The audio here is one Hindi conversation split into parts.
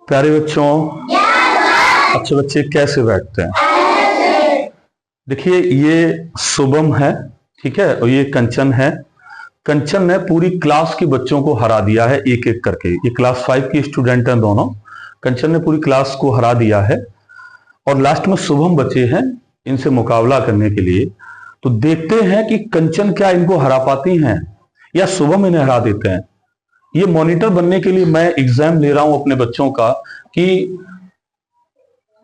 प्यारे बच्चों, अच्छे बच्चे कैसे बैठते हैं? देखिए, ये शुभम है, ठीक है, और ये कंचन है। कंचन ने पूरी क्लास के बच्चों को हरा दिया है एक एक करके। ये क्लास 5 की स्टूडेंट हैं दोनों। कंचन ने पूरी क्लास को हरा दिया है और लास्ट में शुभम बचे हैं इनसे मुकाबला करने के लिए। तो देखते हैं कि कंचन क्या इनको हरा पाती हैं या शुभम इन्हें हरा देते हैं। ये मॉनिटर बनने के लिए मैं एग्जाम ले रहा हूं अपने बच्चों का कि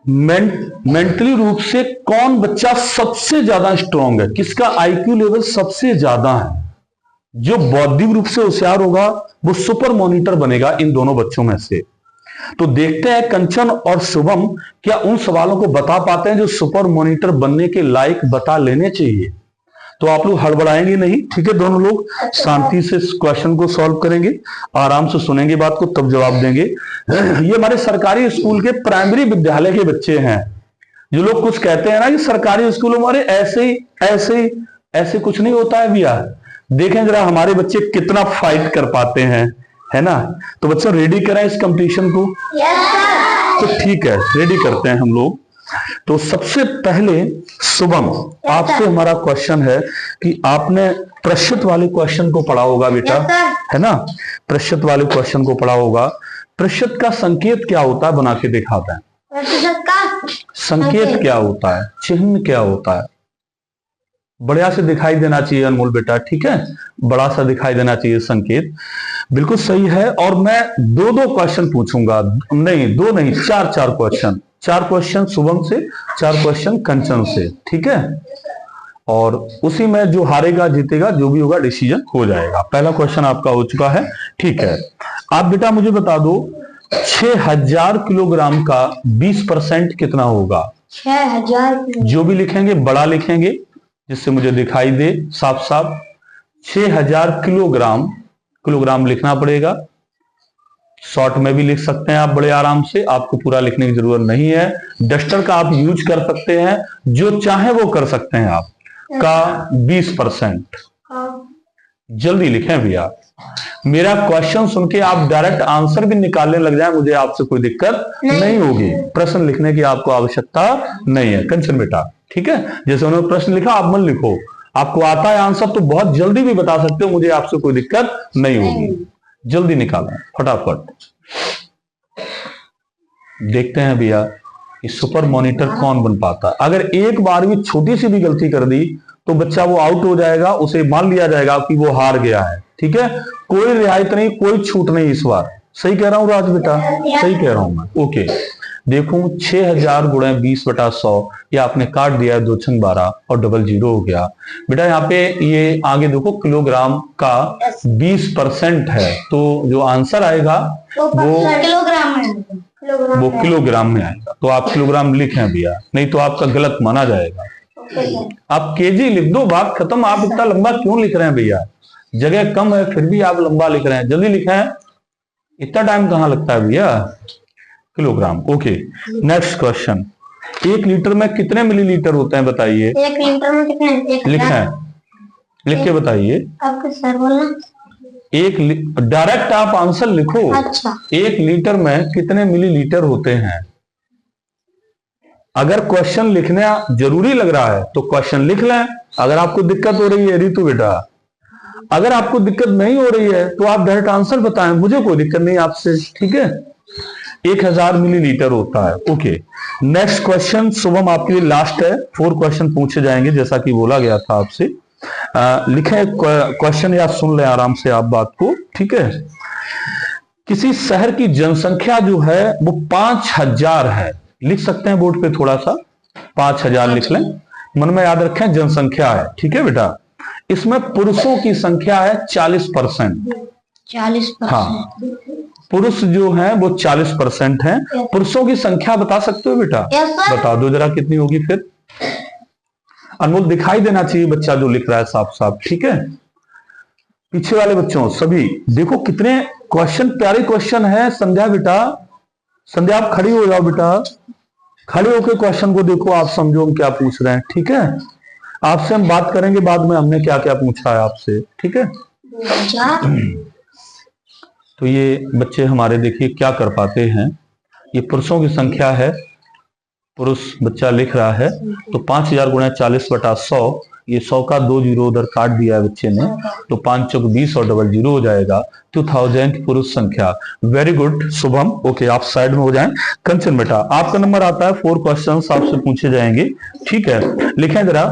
मेंटली रूप से कौन बच्चा सबसे ज्यादा स्ट्रांग है, किसका आईक्यू लेवल सबसे ज्यादा है। जो बौद्धिक रूप से होशियार होगा वो सुपर मॉनिटर बनेगा इन दोनों बच्चों में से। तो देखते हैं कंचन और शुभम क्या उन सवालों को बता पाते हैं जो सुपर मॉनिटर बनने के लायक बता लेने चाहिए। तो आप लोग हड़बड़ाएंगे नहीं, ठीक है? दोनों लोग शांति से क्वेश्चन को सॉल्व करेंगे, आराम से सुनेंगे बात को, तब जवाब देंगे। ये हमारे सरकारी स्कूल के प्राइमरी विद्यालय के बच्चे हैं। जो लोग कुछ कहते हैं ना कि सरकारी स्कूल हमारे ऐसे कुछ नहीं होता है भैया। देखें जरा हमारे बच्चे कितना फाइट कर पाते हैं, है ना? तो बच्चों रेडी करें इस कंपटीशन को। तो ठीक है, रेडी करते हैं हम लोग। तो सबसे पहले शुभम, आपसे हमारा क्वेश्चन है कि आपने प्रश्नोत्तर वाले क्वेश्चन को पढ़ा होगा बेटा, है ना? प्रश्नोत्तर वाले क्वेश्चन को पढ़ा होगा। प्रश्नोत्तर का संकेत क्या होता है, बना के दिखाते हैं। प्रश्नोत्तर का संकेत क्या होता है, चिन्ह क्या होता है? बढ़िया से दिखाई देना चाहिए अनमोल बेटा, ठीक है? बड़ा सा दिखाई देना चाहिए संकेत। बिल्कुल सही है। और मैं दो क्वेश्चन पूछूंगा, नहीं दो नहीं, चार क्वेश्चन। 4 क्वेश्चन शुभम से, 4 क्वेश्चन कंचन से, ठीक है? और उसी में जो हारेगा जीतेगा, जो भी होगा डिसीजन हो जाएगा। पहला क्वेश्चन आपका हो चुका है, ठीक है? आप बेटा मुझे बता दो 6000 किलोग्राम का 20% कितना होगा? 6000। जो भी लिखेंगे बड़ा लिखेंगे जिससे मुझे दिखाई दे साफ साफ। 6000 किलोग्राम लिखना पड़ेगा। शॉर्ट में भी लिख सकते हैं आप बड़े आराम से, आपको पूरा लिखने की जरूरत नहीं है। डस्टर का आप यूज कर सकते हैं, जो चाहे वो कर सकते हैं आप। का 20%। जल्दी लिखें भैया। मेरा क्वेश्चन सुन के आप डायरेक्ट आंसर भी निकालने लग जाए, मुझे आपसे कोई दिक्कत नहीं होगी। प्रश्न लिखने की आपको आवश्यकता नहीं है कंचन बेटा, ठीक है? जैसे उन्होंने प्रश्न लिखा आप मत लिखो, आपको आता है आंसर तो बहुत जल्दी भी बता सकते हो, मुझे आपसे कोई दिक्कत नहीं होगी। जल्दी निकालें फटाफट। देखते हैं भैया कि सुपर मॉनिटर कौन बन पाता है। अगर एक बार भी छोटी सी भी गलती कर दी तो बच्चा वो आउट हो जाएगा, उसे मान लिया जाएगा कि वो हार गया है, ठीक है? कोई रियायत नहीं, कोई छूट नहीं इस बार। सही कह रहा हूं राज बेटा? सही कह रहा हूं मैं, ओके। देखो 6000 गुणे 20/100, ये आपने काट दिया है 2 छंग 12 और डबल 0 हो गया बेटा। यहाँ पे ये आगे देखो किलोग्राम का 20% है, तो जो आंसर आएगा वो किलोग्राम में आएगा। तो आप किलोग्राम लिखें भैया, नहीं तो आपका गलत माना जाएगा। आप केजी लिख दो, बात खत्म। आप इतना लंबा क्यों लिख रहे हैं भैया? जगह कम है फिर भी आप लंबा लिख रहे हैं। जल्दी लिखें, इतना टाइम कहां लगता है भैया? Kilogram, okay. Next question, 1 litre में कितने मिलीलीटर होते हैं बताइए? 1 लीटर में कितने? लिख के बताइए। आपको सर बोलना। डायरेक्ट आप आंसर लिखो। अच्छा। 1 लीटर में कितने मिलीलीटर होते हैं? अगर क्वेश्चन लिखना जरूरी लग रहा है तो क्वेश्चन लिख लें। अगर आपको दिक्कत हो रही है रितु बेटा, अगर आपको दिक्कत नहीं हो रही है तो आप डायरेक्ट आंसर बताएं, मुझे कोई दिक्कत नहीं आपसे, ठीक है? 1000 मिलीलीटर होता है, ओके। नेक्स्ट क्वेश्चन शुभम आपके लिए लास्ट है। 4 क्वेश्चन पूछे जाएंगे जैसा कि बोला गया था आपसे। लिखे क्वेश्चन या सुन लें आराम से आप बात को, ठीक है? किसी शहर की जनसंख्या जो है वो 5000 है। लिख सकते हैं बोर्ड पे थोड़ा सा, 5000 लिख लें, मन में याद रखें जनसंख्या है, ठीक है बेटा? इसमें पुरुषों की संख्या है 40%। 40%? हाँ, पुरुष जो है वो 40% है। पुरुषों की संख्या बता सकते हो बेटा? बता दो जरा कितनी होगी फिर। अनमोल दिखाई देना चाहिए बच्चा जो लिख रहा है साफ साफ, ठीक है? पीछे वाले बच्चों सभी देखो कितने क्वेश्चन, प्यारे क्वेश्चन है। संध्या बेटा, संध्या आप खड़ी हो जाओ बेटा, खड़े होकर क्वेश्चन को देखो, आप समझो हम क्या पूछ रहे हैं, ठीक है? आपसे हम बात करेंगे बाद में हमने क्या क्या पूछा है आपसे, ठीक है? तो ये बच्चे हमारे देखिए क्या कर पाते हैं। ये पुरुषों की संख्या है, पुरुष बच्चा लिख रहा है, तो 5000 गुणा 40/100, ये 100 का 2 जीरो उधर काट दिया है बच्चे ने, तो 5 चौक 20 और डबल जीरो हो जाएगा 2000 पुरुष संख्या। वेरी गुड शुभम, ओके आप साइड में हो जाएं। कंचन बेटा आपका नंबर आता है, 4 क्वेश्चंस आपसे पूछे जाएंगे, ठीक है। लिखें जरा,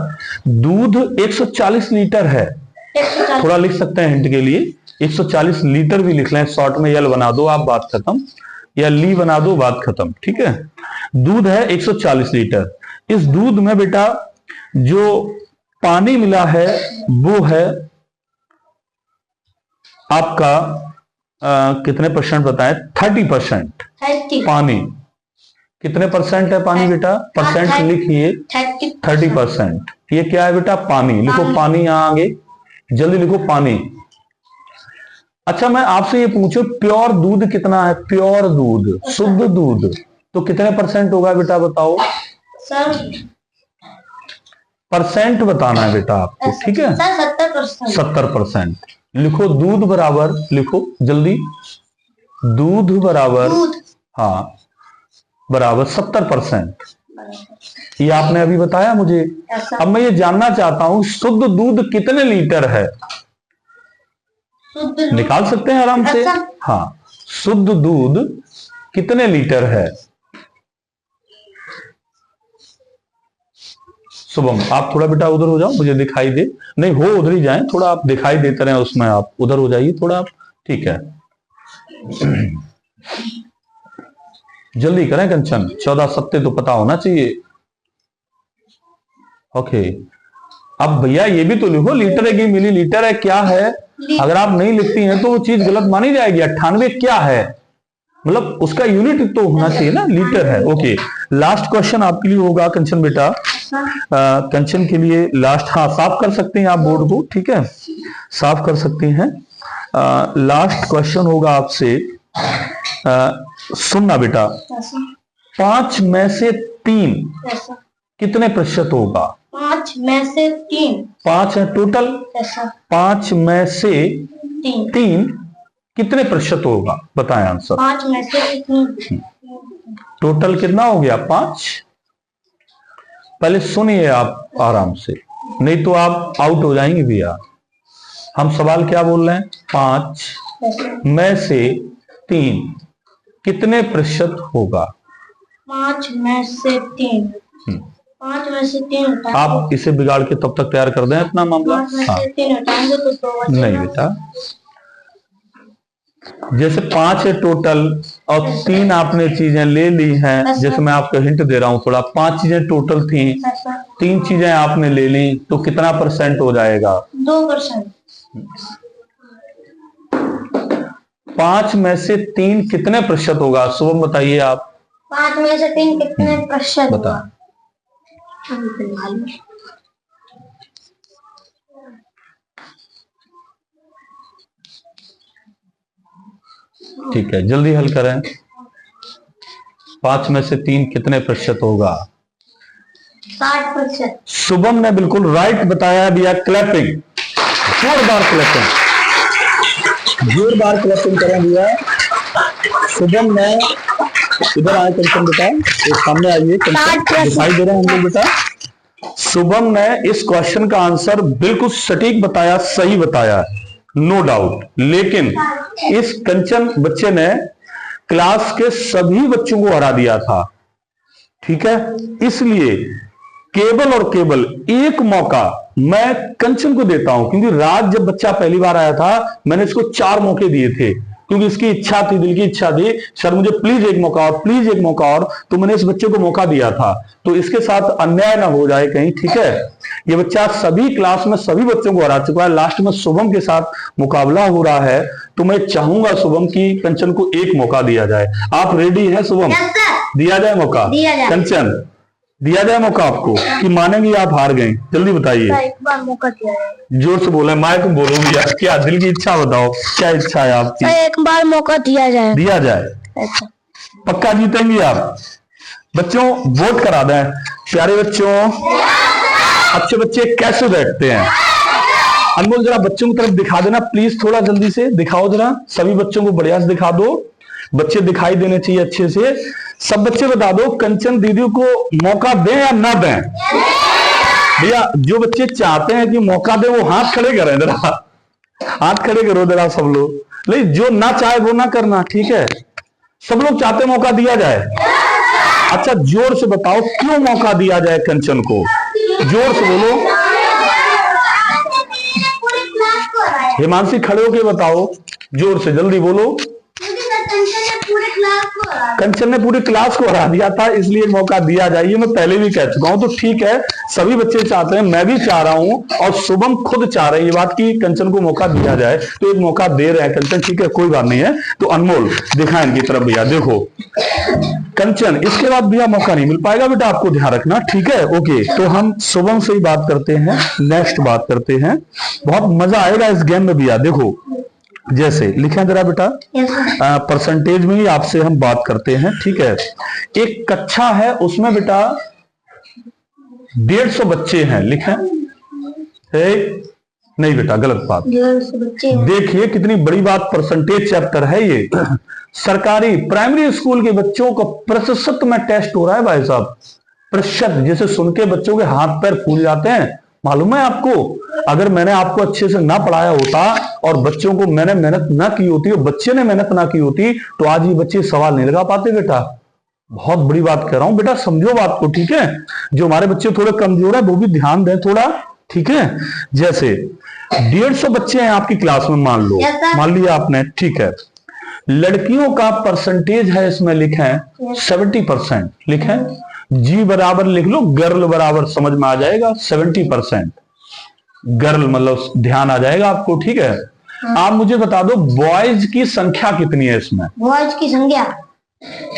दूध 140 लीटर है, 140 थोड़ा लिख सकते हैं हिंट के लिए, 140 लीटर भी लिख लें, शॉर्ट में यल बना दो आप, बात खत्म, या ली बना दो, बात खत्म, ठीक है। दूध है 140 लीटर, इस दूध में बेटा जो पानी मिला है वो है आपका कितने परसेंट बताएं, 30%। 30 पानी कितने परसेंट है पानी बेटा, परसेंट लिखिए, 30%। ये क्या है बेटा, पानी, लिखो पानी, यहां आगे जल्दी लिखो पानी। अच्छा मैं आपसे ये पूछूं, प्योर दूध कितना है, प्योर दूध, शुद्ध दूध, तो कितने परसेंट होगा बेटा बताओ, सर परसेंट बताना है बेटा आपको, ठीक है। सर 70%। 70%। लिखो दूध बराबर, लिखो जल्दी, दूध बराबर, दूध हाँ बराबर 70%। ये आपने अभी बताया मुझे। ऐसा अब मैं ये जानना चाहता हूं शुद्ध दूध कितने लीटर है, शुद्ध दूध निकाल सकते हैं आराम से, अच्छा। हाँ शुद्ध दूध कितने लीटर है। शुभम आप थोड़ा बेटा उधर हो जाओ, मुझे दिखाई दे, नहीं हो उधर ही जाएं, थोड़ा आप दिखाई देते रहे उसमें, आप उधर हो जाइए थोड़ा आप, ठीक है। जल्दी करें कंचन, 14 सत्ते तो पता होना चाहिए, ओके। अब भैया ये भी तो लिखो, लीटर है कि मिली लीटर है, क्या है, अगर आप नहीं लिखती हैं तो वो चीज गलत मानी जाएगी। 98 क्या है, मतलब उसका यूनिट तो होना चाहिए ना, लीटर है, ओके। लास्ट क्वेश्चन आपके लिए होगा कंचन बेटा, कंचन के लिए लास्ट, हाँ साफ कर सकते हैं आप बोर्ड को, ठीक है साफ कर सकती हैं। लास्ट क्वेश्चन होगा आपसे, सुनना बेटा, 5 में से 3 ऐसा कितने प्रतिशत होगा, 5 में से 3 5 है टोटल, ऐसा 5 में से 3 3 कितने प्रतिशत होगा, बताएं आंसर। 5 में से 3 टोटल कितना हो गया 5, पहले सुनिए आप आराम से, नहीं तो आप आउट हो जाएंगे भैया। हम सवाल क्या बोल रहे हैं, 5 में से 3 कितने प्रतिशत होगा, 5 में से 3 5 में से 3 हटाएंगे, आप इसे बिगाड़ के तब तक तैयार कर दें अपना मामला। 5 में हाँ से 3 हटाएंगे तो 2 बचेगा। नहीं बेटा, जैसे 5 है टोटल और 3 आपने चीजें ले ली हैं, जैसे मैं आपको हिंट दे रहा हूं थोड़ा, 5 चीजें टोटल थी, ऐसा 3 चीजें आपने ले ली, तो कितना परसेंट हो जाएगा, 2%। 5 में से 3 कितने प्रतिशत होगा, शुभम बताइए आप, 5 में से 3 कितने प्रतिशत बता। होगा? हमको मालूम है। ठीक है जल्दी हल करें, 5 में से 3 कितने प्रतिशत होगा, 60%। शुभम ने बिल्कुल राइट बताया भैया, क्लैपिंग, जोरदार क्लैपिंग, जोरदार क्लैपिंग करें भैया। शुभम ने, इधर आए कंचन बेटा, एक सामने आइए, दिखाई दे रहे हैं हम लोग बेटा। शुभम ने इस क्वेश्चन का आंसर बिल्कुल सटीक बताया, सही बताया, नो डाउट, लेकिन इस कंचन बच्चे ने क्लास के सभी बच्चों को हरा दिया था, ठीक है। इसलिए केवल और केवल एक मौका मैं कंचन को देता हूं, क्योंकि रात जब बच्चा पहली बार आया था मैंने इसको 4 मौके दिए थे, क्योंकि इसकी इच्छा थी, दिल की इच्छा थी, सर मुझे प्लीज एक मौका और, प्लीज एक मौका और, तो मैंने इस बच्चे को मौका दिया था। तो इसके साथ अन्याय ना हो जाए कहीं, ठीक है। ये बच्चा सभी क्लास में सभी बच्चों को हरा चुका है, लास्ट में शुभम के साथ मुकाबला हो रहा है, तो मैं चाहूंगा शुभम की कंचन को एक मौका दिया जाए। आप रेडी हैं शुभम, दिया जाए मौका, दिया जाए। कंचन दिया जाए मौका आपको, कि मानेंगे आप हार गए, जल्दी बताइए, एक बार मौका दिया जाए। जोर से बोले, माइक में बोलो भैया, क्या दिल की इच्छा बताओ, क्या इच्छा है आपकी, एक बार मौका दिया जाए। दिया जाए, ऐसा पक्का जीतेंगे आप। बच्चों वोट करा दें, प्यारे बच्चों, अच्छे बच्चे कैसे बैठते हैं, अनमोल जरा बच्चों की तरफ दिखा देना प्लीज, थोड़ा जल्दी से दिखाओ जरा, सभी बच्चों को बढ़िया से दिखा दो, बच्चे दिखाई देने चाहिए अच्छे से। सब बच्चे बता दो, कंचन दीदी को मौका दें या ना दें? भैया जो बच्चे चाहते हैं कि मौका दे वो हाथ खड़े करें जरा, हाथ खड़े करो जरा सब लोग। नहीं, जो ना चाहे वो ना करना, ठीक है? सब लोग चाहते मौका दिया जाए। अच्छा जोर से बताओ क्यों मौका दिया जाए कंचन को, जोर से बोलो। हिमांशी खड़े होके बताओ, जोर से जल्दी बोलो। कंचन ने पूरी क्लास को हरा दिया था, इसलिए मौका दिया जाए, ये मैं पहले भी कह चुका हूं। तो ठीक है, सभी बच्चे चाहते हैं, मैं भी चाह रहा हूं और शुभम खुद चाह रहे हैं ये बात कि कंचन को मौका दिया जाए, तो एक मौका दे रहे हैं कंचन, ठीक है, कोई बात नहीं है। तो अनमोल दिखाएं इनकी तरफ, भैया देखो कंचन, इसके बाद भैया मौका नहीं मिल पाएगा बेटा, आपको ध्यान रखना, ठीक है? ओके, तो हम शुभम से ही बात करते हैं, नेक्स्ट बात करते हैं। बहुत मजा आएगा इस गेम में भैया। देखो जैसे लिखें जरा बेटा, परसेंटेज में ही आपसे हम बात करते हैं, ठीक है? एक कक्षा है, उसमें बेटा 150 बच्चे हैं, लिखें। नहीं बेटा, गलत बात। देखिए कितनी बड़ी बात, परसेंटेज चैप्टर है ये। सरकारी प्राइमरी स्कूल के बच्चों का प्रतिशत में टेस्ट हो रहा है भाई साहब, प्रतिशत। जैसे सुन के बच्चों के हाथ पैर फूल जाते हैं, मालूम है आपको? अगर मैंने आपको अच्छे से ना पढ़ाया होता और बच्चों को मैंने मेहनत ना की होती और बच्चे ने मेहनत ना की होती, तो आज ये बच्चे सवाल नहीं लगा पाते बेटा। बहुत बड़ी बात कह रहा हूं बेटा, समझो बात को, ठीक है? जो हमारे बच्चे थोड़े कमजोर है वो भी ध्यान दें थोड़ा, ठीक है? जैसे 150 बच्चे हैं आपकी क्लास में, मान लो, मान लिया आपने, ठीक है? लड़कियों का परसेंटेज है इसमें, लिखें 70%, लिखें। जी बराबर लिख लो, गर्ल बराबर समझ में आ जाएगा, 70% गर्ल मतलब ध्यान आ जाएगा आपको, ठीक है? आप मुझे बता दो बॉयज की संख्या कितनी है इसमें? बॉयज की संख्या,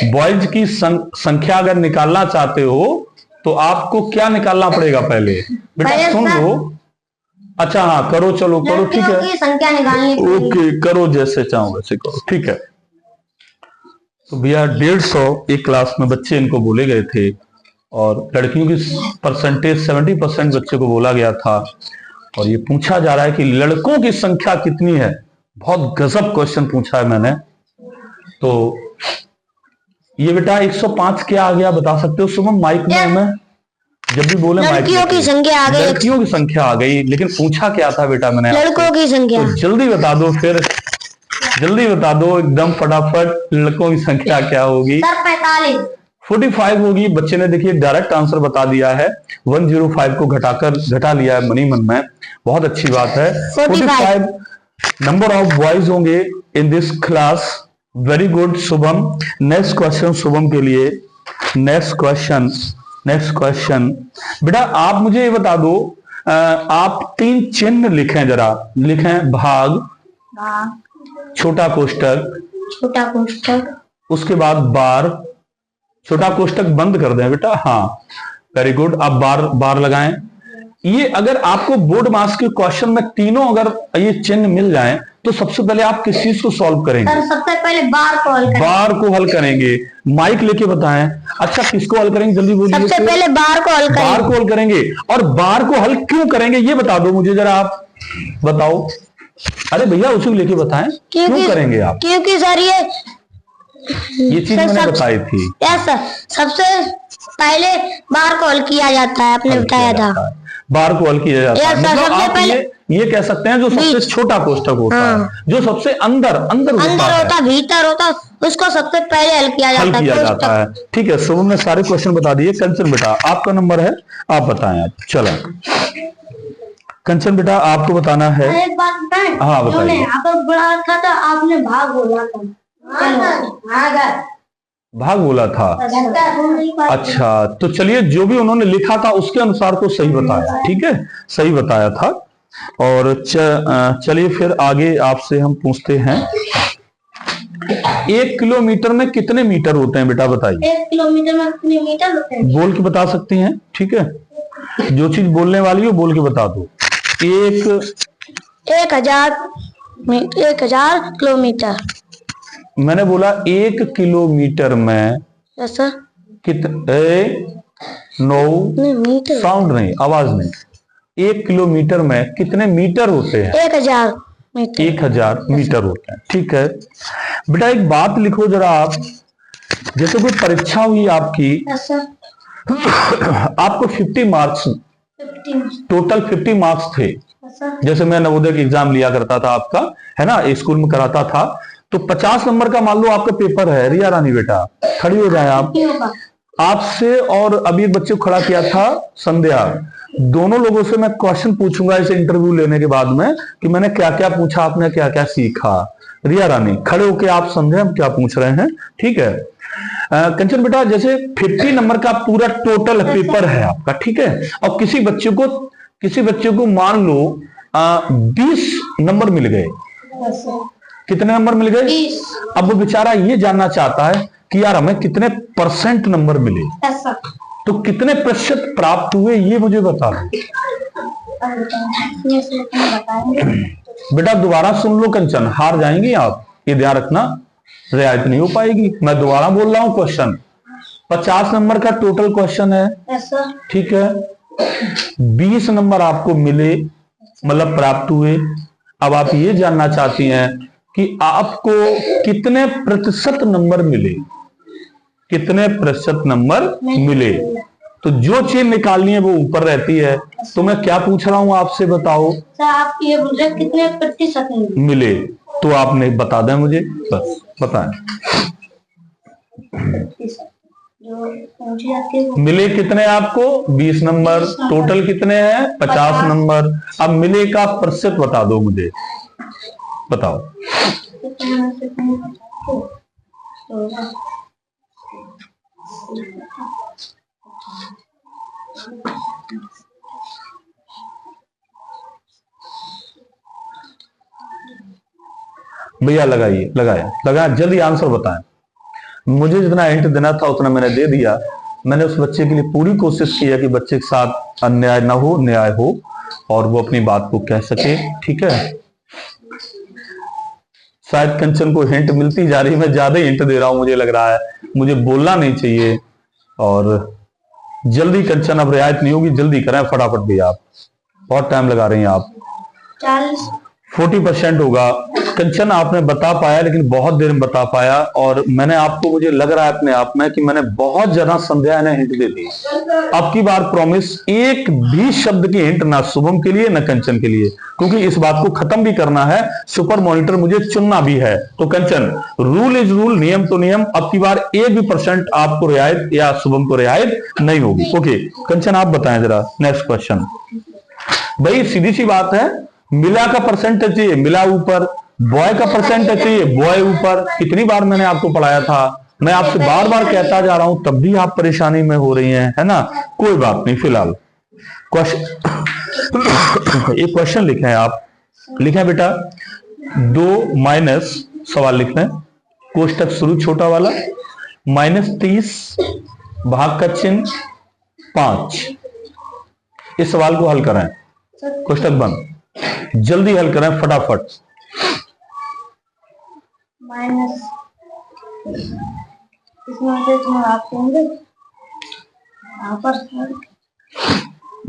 बॉयज की संख्या अगर निकालना चाहते हो तो आपको क्या निकालना पड़ेगा पहले बेटा? सुन लो। अच्छा हाँ, करो, चलो करो, ठीक है? की संख्या निकालनी पड़ेगी। ओके, करो जैसे चाहो वैसे करो, ठीक है? तो भैया 150 एक क्लास में बच्चे इनको बोले गए थे और लड़कियों की परसेंटेज 70% बच्चे को बोला गया था, और ये पूछा जा रहा है कि लड़कों की संख्या कितनी है। बहुत गजब क्वेश्चन पूछा है मैंने। तो ये बेटा 105 क्या आ गया बता सकते हो शुभम? माइक में हमें जब भी बोले लड़कियों की संख्या आ गई, लड़कियों की संख्या आ गई, लेकिन पूछा क्या था बेटा मैंने? लड़कों की संख्या। तो जल्दी बता दो फिर, जल्दी बता दो एकदम फटाफट, लड़कों की संख्या क्या होगी? 45 होगी। बच्चे ने देखिए डायरेक्ट आंसर बता दिया है, 105 को घटा लिया है मनी मन में, बहुत अच्छी बात है। 45 नंबर ऑफ बॉयज होंगे in this class. Very good Shubham. Next question Shubham के लिए, नेक्स्ट क्वेश्चन बेटा आप मुझे ये बता दो, आप 3 चिन्ह लिखें जरा, लिखें भाग, छोटा कोष्टक, उसके बाद बार, छोटा कोष्टक बंद कर दें बेटा, हाँ वेरी गुड। अब बार लगाएं। ये अगर आपको बोर्ड मार्क्स के क्वेश्चन में तीनों अगर ये चिन्ह मिल जाएं तो सबसे पहले आप किस चीज को सॉल्व करेंगे? सर सबसे पहले बार को हल करेंगे। माइक लेके बताएं। अच्छा किसको हल करेंगे जल्दी बोलिए? सबसे पहले बार को हल करेंगे। और बार को हल क्यों करेंगे ये बता दो मुझे जरा, आप बताओ। अरे भैया उसी को लेके बताएं, क्यों करेंगे आप? क्योंकि सर ये चीज मैंने बताई थी। यस सर, सबसे पहले बार को हल किया जाता है, आपने बताया था। बार को हल किया जाता है, मतलब आप ये कह सकते हैं जो सबसे छोटा कोष्टक होता है, जो सबसे अंदर होता है, भीतर होता है, उसको सबसे पहले हल किया जाता है। ठीक है, शुभम ने सारे क्वेश्चन बता दिए। कंचन बेटा आपका नंबर है, आप बताएं। आप चलो कंचन बेटा आपको बताना है। एक बात बताएं? हाँ बताइए। आपको बड़ा रखा था, आपने भाग बोला था। भाग बोला था। अच्छा तो चलिए, जो भी उन्होंने लिखा था उसके अनुसार को सही बताया, ठीक है, सही बताया था। और चलिए फिर आगे आपसे हम पूछते हैं, 1 किलोमीटर में कितने मीटर होते हैं बेटा बताइए? 1 किलोमीटर में कितने मीटर होते हैं? बोल के बता सकती हैं, ठीक है? जो चीज बोलने वाली हो बोल के बता दो। 1000 किलोमीटर। मैंने बोला 1 किलोमीटर में कितने, साउंड नहीं, आवाज नहीं, 1 किलोमीटर में कितने मीटर होते हैं? 1000 मीटर होते हैं, ठीक है बेटा। एक बात लिखो जरा आप, जैसे कोई परीक्षा हुई आपकी, यस सर। आपको 50 मार्क्स, 15। टोटल 50 मार्क्स थे। Yes sir. जैसे मैं नवोदय का एग्जाम लिया करता था आपका, है ना, स्कूल में कराता था, तो 50 नंबर का मान लो आपका पेपर है। रिया रानी बेटा खड़ी हो जाए आप। नहीं होगा। आपसे और अभी एक बच्चे को खड़ा किया था संध्या, दोनों लोगों से मैं क्वेश्चन पूछूंगा इसे इंटरव्यू लेने के बाद में कि मैंने क्या क्या पूछा, आपने क्या क्या सीखा। रिया रानी खड़े होके आप समझे हम क्या पूछ रहे हैं, ठीक है। कंचन बेटा जैसे 50 नंबर का पूरा टोटल पेपर है आपका, ठीक है, और किसी बच्चे को मान लो 20 नंबर मिल गए। Yes sir. कितने नंबर मिल गए? 20। अब वो बेचारा ये जानना चाहता है कि यार हमें कितने परसेंट नंबर मिले, यस सर। तो कितने प्रतिशत प्राप्त हुए ये मुझे बता दो। यस सर, बताएंगे। बेटा दोबारा सुन लो कंचन, हार जाएंगी आप, ये ध्यान रखना, रियायत नहीं हो पाएगी। मैं दोबारा बोल रहा हूं क्वेश्चन, 50 नंबर का टोटल क्वेश्चन है, यस सर। ठीक है। 20 नंबर आपको मिले, मतलब प्राप्त हुए। अब आप ये जानना चाहती हैं कि आपको कितने प्रतिशत नंबर मिले, कितने प्रतिशत नंबर मिले। तो जो चीज निकालनी है वो ऊपर रहती है। तो मैं क्या पूछ रहा हूं आपसे, बताओ। सर आप ये बोल रहे कितने प्रतिशत मिले, तो आपने बता दें मुझे, बस बताएं। जो मुझे आपके मिले कितने आपको? 20 नंबर। टोटल कितने हैं? 50 नंबर। अब मिले का प्रतिशत बता दो मुझे, बताओ। भैया लगाइए, लगाया जल्दी आंसर बताएं। मुझे जितना हिंट देना था उतना मैंने दे दिया। मैंने उस बच्चे के लिए पूरी कोशिश की है कि बच्चे के साथ अन्याय ना हो, न्याय हो और वो अपनी बात को कह सके, ठीक है। शायद कंचन को हिंट मिलती जा रही है, मैं ज्यादा हिंट दे रहा हूं, मुझे लग रहा है मुझे बोलना नहीं चाहिए। और जल्दी कंचन, अब रियायत नहीं होगी, जल्दी करें फटाफट भैया, आप बहुत टाइम लगा रही हैं आप। 40% होगा। कंचन आपने बता पाया, लेकिन बहुत देर में बता पाया, और मैंने आपको, मुझे लग रहा है अपने आप में कि मैंने बहुत ज्यादा संध्या ने हिंट दे दी। अब की बार प्रॉमिस एक भी शब्द की हिंट ना शुभम के लिए ना कंचन के लिए, क्योंकि इस बात को खत्म भी करना है, सुपर मॉनिटर मुझे चुनना भी है। तो कंचन, रूल इज रूल, नियम तो नियम। अब की बार 1% आपको रियायत या शुभम को रियायत नहीं होगी। ओके कंचन आप बताएं जरा नेक्स्ट क्वेश्चन। भाई सीधी सी बात है, मिला का परसेंटेज चाहिए मिला ऊपर, बॉय का परसेंटेज चाहिए बॉय ऊपर। कितनी बार मैंने आपको पढ़ाया था, मैं आपसे बार बार कहता जा रहा हूं, तब भी आप परेशानी में हो रही हैं, है ना। कोई बात नहीं, फिलहाल क्वेश्चन एक क्वेश्चन लिखे हैं आप, लिखें बेटा 2 माइनस, सवाल लिख लें, कोष्टक शुरू छोटा वाला, -30 भाग का चिन्ह 5। इस सवाल को हल करें, कोष्टक बंद, जल्दी हल करें फटाफट। माइनस इसमें से इसमें आप देंगे यहाँ पर,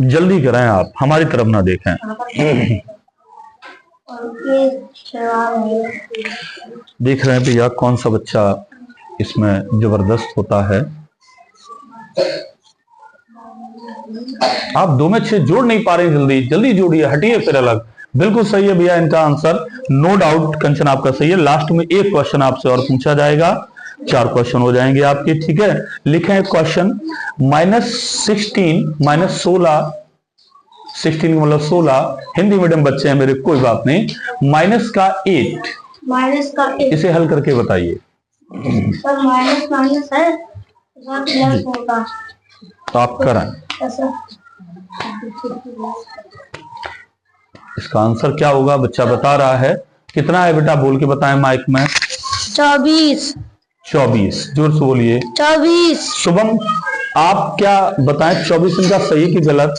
जल्दी करें आप, हमारी तरफ ना देखें। यहाँ पर और ये सवाल है, देख रहे हैं भैया कौन सा बच्चा इसमें जबरदस्त होता है। आप 2 में 6 जोड़ नहीं पा रहे, जल्दी जल्दी जोड़िए, हटिए फिर अलग। बिल्कुल सही है भैया इनका आंसर, नो डाउट कंचन आपका सही है। लास्ट में एक क्वेश्चन आपसे और पूछा जाएगा, 4 क्वेश्चन हो जाएंगे आपके, ठीक है। लिखे हैं क्वेश्चन, -16 -16, 16 मतलब 16, हिंदी मीडियम बच्चे हैं मेरे, कोई बात नहीं। माइनस का 8, इसे हल करके बताइए। सर माइनस माइनस है, सर प्लस होगा, तो आप करें, इसका आंसर क्या होगा बच्चा बता रहा है। कितना है बेटा, बोल के बताएं माइक में। 24 जोर से बोलिए। 24। शुभम आप क्या बताएं, 24 इनका सही कि गलत?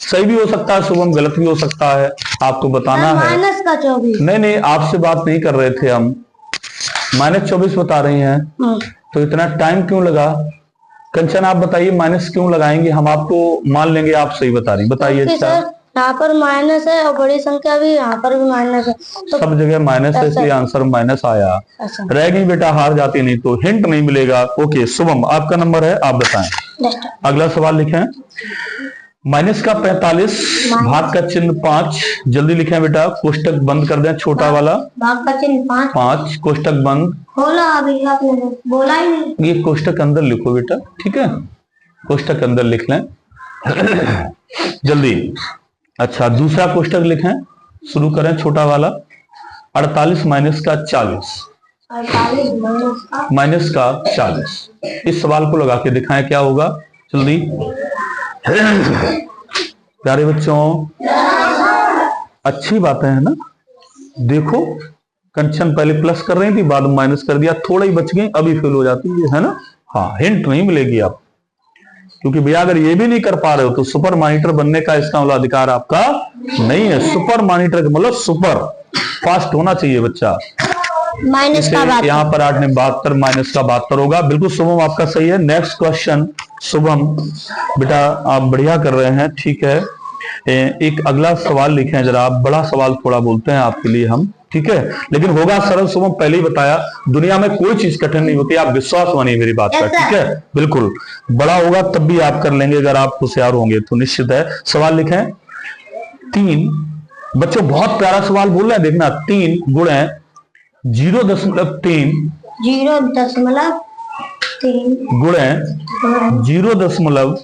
सही भी हो सकता है शुभम, गलत भी हो सकता है, आपको बताना है। माइनस का 24। नहीं आपसे बात नहीं कर रहे थे हम, -24 बता रही हैं, तो इतना टाइम क्यों लगा? कंचन आप बताइए माइनस क्यों लगाएंगे, हम आपको मान लेंगे आप सही बता रही, बताइए। अच्छा यहाँ पर माइनस है और बड़ी संख्या भी यहाँ पर भी माइनस है, तो सब जगह माइनस है, इसलिए आंसर माइनस आया। ऐसा रह गई बेटा, हार जाती नहीं तो हिंट नहीं मिलेगा। ओके शुभम, आपका नंबर है, आप बताएं। नेक्स्ट अगला सवाल लिखें। माइनस का 45 भाग का चिन्ह 5, जल्दी लिखें बेटा, कोष्टक बंद कर दें, छोटा वाला भाग का चिन्ह 5 कोष्टक बंद। बोला अभी आपने, बोला ही नहीं। ये कोष्टक अंदर लिखो बेटा, ठीक है, कोष्टक अंदर लिख लें जल्दी। अच्छा दूसरा कोष्टक लिखें, शुरू करें छोटा वाला। 48 माइनस का 40 48 माइनस का 40। इस सवाल को लगा के दिखाएं क्या होगा, जल्दी। प्यारे बच्चों अच्छी बातें है ना, देखो कंचन पहले प्लस कर रही थी, बाद में माइनस कर दिया, थोड़ा ही बच गई, अभी फेल हो जाती है ना। हाँ हिंट नहीं मिलेगी आप, क्योंकि भैया अगर ये भी नहीं कर पा रहे हो तो सुपर मॉनिटर बनने का इसका मतलब अधिकार आपका नहीं है। सुपर मॉनिटर का मतलब सुपर फास्ट होना चाहिए बच्चा। माइनस का बात, यहाँ पर 8 ने 72 माइनस का 72 होगा। बिल्कुल शुभम आपका सही है। नेक्स्ट क्वेश्चन शुभम बेटा आप बढ़िया कर रहे हैं, ठीक है। एक अगला सवाल लिखें जरा, आप बड़ा सवाल थोड़ा बोलते हैं आपके लिए हम, ठीक है, लेकिन होगा सरल। शुभम पहले ही बताया दुनिया में कोई चीज कठिन नहीं होती, आप विश्वास मानिए मेरी बात का, ठीक है। बिल्कुल बड़ा होगा तब भी आप कर लेंगे, अगर आप होशियार होंगे तो निश्चित है। सवाल लिखें 3, बच्चों बहुत प्यारा सवाल बोल रहे हैं, देखना। 3 गुणे 0.3 गुणे 0.03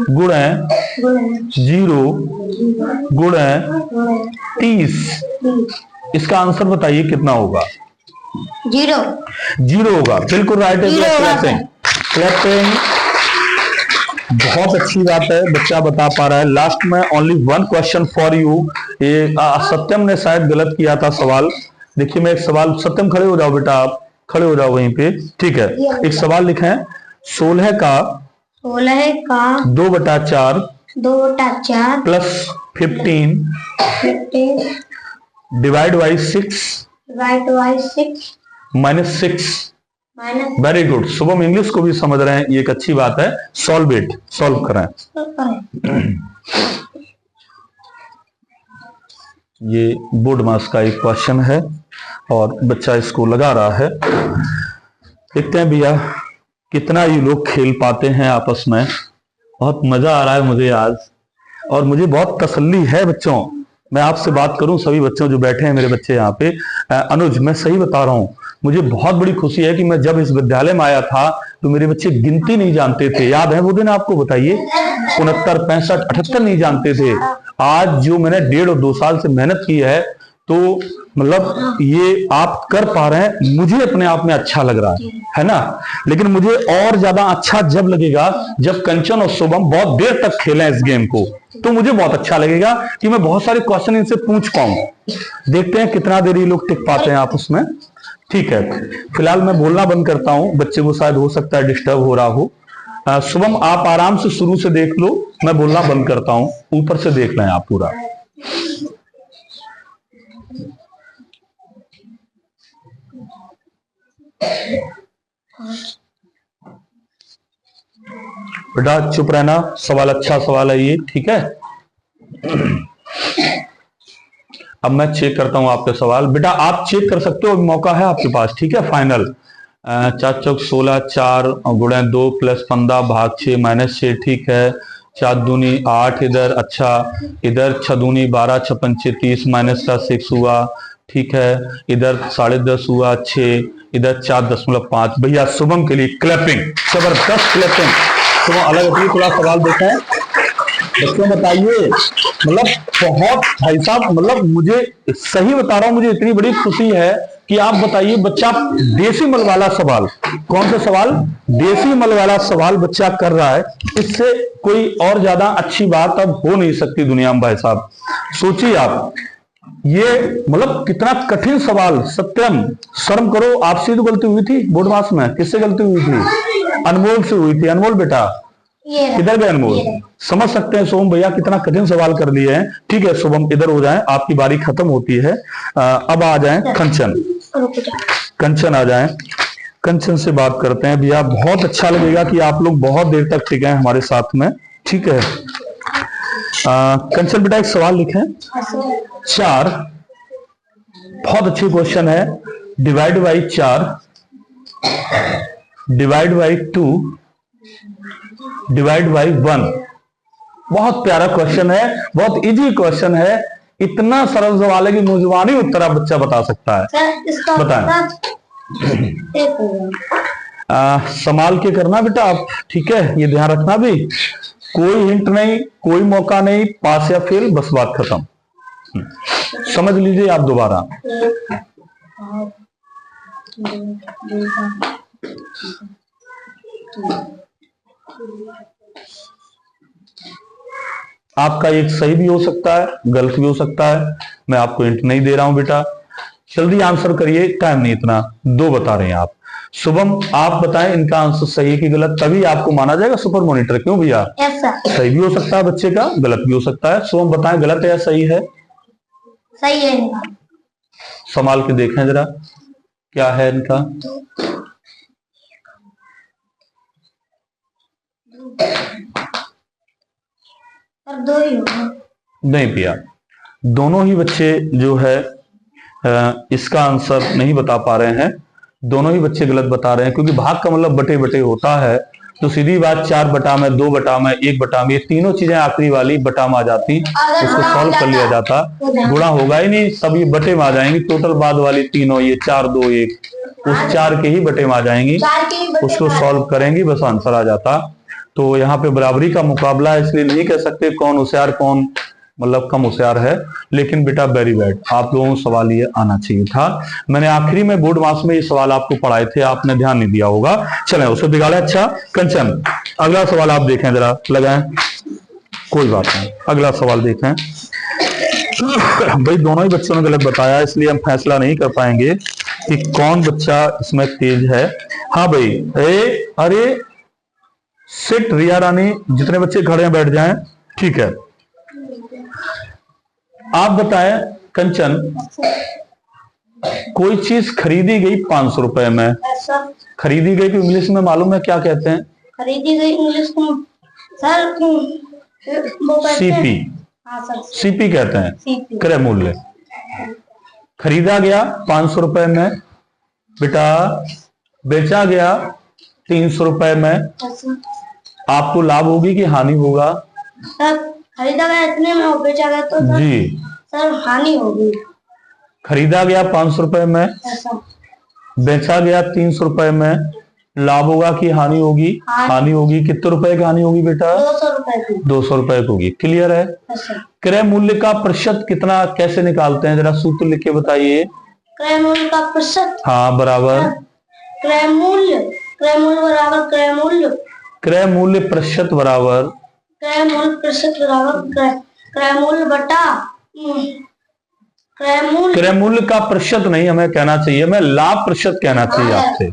गुणे 0 गुणे 30। इसका आंसर बताइए कितना होगा। 0 होगा, बिल्कुल राइट है। क्लैपिंग, बहुत अच्छी बात है, बच्चा बता पा रहा है। लास्ट में ओनली 1 क्वेश्चन फॉर यू। ये सत्यम ने शायद गलत किया था सवाल। देखिए मैं एक सवाल, सत्यम खड़े हो जाओ बेटा, आप खड़े हो जाओ वहीं पे, ठीक है। एक सवाल लिखा है 16 का 2/4 plus 15 divide by 6 minus 6। Very good Shubham, English को भी समझ रहे हैं, ये एक अच्छी बात है। सॉल्व इट, सॉल्व करें। ये बोर्ड मास का एक क्वेश्चन है और बच्चा इसको लगा रहा है। देखते हैं भैया कितना ये लोग खेल पाते हैं आपस में। बहुत मजा आ रहा है मुझे आज, और मुझे बहुत तसल्ली है बच्चों। मैं आपसे बात करूं, सभी बच्चों जो बैठे हैं मेरे बच्चे यहाँ पे, अनुज मैं सही बता रहा हूँ, मुझे बहुत बड़ी खुशी है कि मैं जब इस विद्यालय में आया था तो मेरे बच्चे गिनती नहीं जानते थे। याद है वो दिन आपको, बताइए 69, 65, 78 नहीं जानते थे। आज जो मैंने 1.5 और 2 साल से मेहनत की है, तो मतलब ये आप कर पा रहे हैं, मुझे अपने आप में अच्छा लग रहा है ना। लेकिन मुझे और ज्यादा अच्छा जब लगेगा जब कंचन और शुभम बहुत देर तक खेलें इस गेम को, तो मुझे बहुत अच्छा लगेगा कि मैं बहुत सारे क्वेश्चन इनसे पूछ पाऊं। देखते हैं कितना देर ये लोग टिक पाते हैं आपस में, ठीक है। फिलहाल मैं बोलना बंद करता हूं, बच्चे को शायद हो सकता है डिस्टर्ब हो रहा हो। शुभम आप आराम से शुरू से देख लो, मैं बोलना बंद करता हूं, ऊपर से देख लें आप पूरा। बेटा चुप रहना, सवाल अच्छा सवाल है ये, ठीक है। अब मैं चेक करता हूं आपके सवाल। बेटा आप चेक कर सकते हो, मौका है आपके पास, ठीक है। फाइनल 4 चौक 16, 4 गुणे 2 प्लस 15 भाग 6 माइनस 6, ठीक है। 4 दूनी 8 इधर, अच्छा इधर 6 दूनी 12, 6 पंचे 30 माइनस का 6 हुआ, ठीक है। इधर 10.5 हुआ 6, इधर 4.5। भैया शुभम के लिए क्लैपिंग, जबरदस्त क्लैपिंग। शुभम अलग अपनी थोड़ा सवाल देखा है बच्चों, बताइए। मतलब बहुत भाई साहब, मतलब मुझे सही बता रहा हूं, मुझे इतनी बड़ी खुशी है कि आप बताइए। बच्चा देसी मल वाला सवाल, कौन सा सवाल, देसी मल वाला सवाल बच्चा कर रहा है। इससे कोई और ज्यादा अच्छी बात अब हो नहीं सकती दुनिया में भाई साहब। सोचिए आप, ये मतलब कितना कठिन सवाल। सत्यम शर्म करो, आपसे तो गलती हुई थी बोर्ड मास में, किससे गलती हुई थी, अनमोल से हुई थी। अनमोल बेटा किधर गए अनमोल, समझ सकते हैं शुभम भैया कितना कठिन सवाल कर लिए हैं। ठीक है शुभम इधर हो जाएं, आपकी बारी खत्म होती है। अब आ जाएं कंचन, कंचन आ जाएं, कंचन से बात करते हैं। भैया बहुत अच्छा लगेगा कि आप लोग बहुत देर तक टिके हैं हमारे साथ में, ठीक है। कंचन बेटा एक सवाल लिखें। 4, बहुत अच्छे क्वेश्चन है। Divide by 4, divide by 2, divide by 1। बहुत प्यारा क्वेश्चन है, बहुत इजी क्वेश्चन है। इतना सरल सवाल है कि मुंजवानी उत्तर आप बच्चा बता सकता है। सर इसका बताएं। एक होगा। संभाल के करना बेटा आप, ठीक है, ये ध्यान रखना भी। कोई हिंट नहीं, कोई मौका नहीं, पास या फेल, बस बात खत्म। समझ लीजिए आप दोबारा। 1, आपका एक सही भी हो सकता है, गलत भी हो सकता है। मैं आपको हिंट नहीं दे रहा हूं बेटा, जल्दी आंसर करिए, टाइम नहीं इतना। 2 बता रहे हैं आप। शुभम आप बताएं इनका आंसर सही है कि गलत, तभी आपको माना जाएगा सुपर मॉनिटर। क्यों भैया? ऐसा सही भी हो सकता है बच्चे का, गलत भी हो सकता है। शुभम बताएं गलत है या सही है? सही है इनका। संभाल के देखें जरा क्या है इनका। और 2 ही होगा। नहीं भैया, दोनों ही बच्चे जो है इसका आंसर नहीं बता पा रहे हैं। दोनों ही बच्चे गलत बता रहे हैं, क्योंकि भाग का मतलब बटे बटे होता है। तो सीधी बात 4 बटा में, 2 बटा में, 1 बटा में, ये तीनों चीजें आखिरी वाली बटा में आ जाती, उसको सॉल्व कर लिया जाता। गुणा होगा ही नहीं, सब ये बटे में आ जाएंगी। टोटल बाद वाली तीनों, ये 4 2 1, उस 4 के ही बटे में आ जाएंगी, उसको सॉल्व करेंगी, बस आंसर आ जाता। तो यहाँ पे बराबरी का मुकाबला है, इसलिए नहीं कह सकते कौन होशियार कौन मतलब कम होशियार है। लेकिन बेटा वेरी बैड, आप लोगों को सवाल ये आना चाहिए था। मैंने आखिरी में बोर्ड मास में ये सवाल आपको पढ़ाए थे, आपने ध्यान नहीं दिया होगा। चलें उसे बिगाड़े। अच्छा कंचन, अगला सवाल आप देखें जरा, लगाएं, कोई बात नहीं, अगला सवाल देखें। भाई दोनों ही बच्चों ने गलत बताया, इसलिए हम फैसला नहीं कर पाएंगे कि कौन बच्चा इसमें तेज है। हाँ भाई, अरे सिट रिया रानी, जितने बच्चे खड़े हैं बैठ जाएं, ठीक है। आप बताएं कंचन, कोई चीज खरीदी गई 500 रुपए में। ऐसा खरीदी गई को इंग्लिश में मालूम है क्या कहते हैं? खरीदी गई इंग्लिश में सर वो कहते सीपी। हैं। हाँ सर सीपी कहते हैं, सीपी। क्रय मूल्य। खरीदा गया 500 रुपए में बेटा, बेचा गया 300 रुपए में। ऐसा आपको लाभ होगी कि हानि होगा? सर खरीदा गया इतने में और बेचा गया तो सर जी, सर हानि होगी। खरीदा गया 500 रुपए में, ऐसा बेचा गया 300 रुपए में, लाभ होगा कि हानि होगी? हानि होगी। कितने रुपए की हानि होगी बेटा? 200 रुपए की। 200 रुपए की होगी। क्लियर है? ऐसा क्रय मूल्य का प्रतिशत कितना कैसे निकालते हैं, जरा सूत्र लिख के बताइए। क्रय मूल्य का प्रतिशत। हाँ बराबर क्रय मूल्य बराबर क्रय मूल्य। क्रय मूल्य प्रतिशत बराबर क्रय मूल्य प्रतिशत बराबर क्रय मूल्य बटा क्रय मूल्य। क्रय मूल्य का प्रतिशत नहीं हमें कहना चाहिए, मैं लाभ प्रतिशत कहना चाहिए आपसे।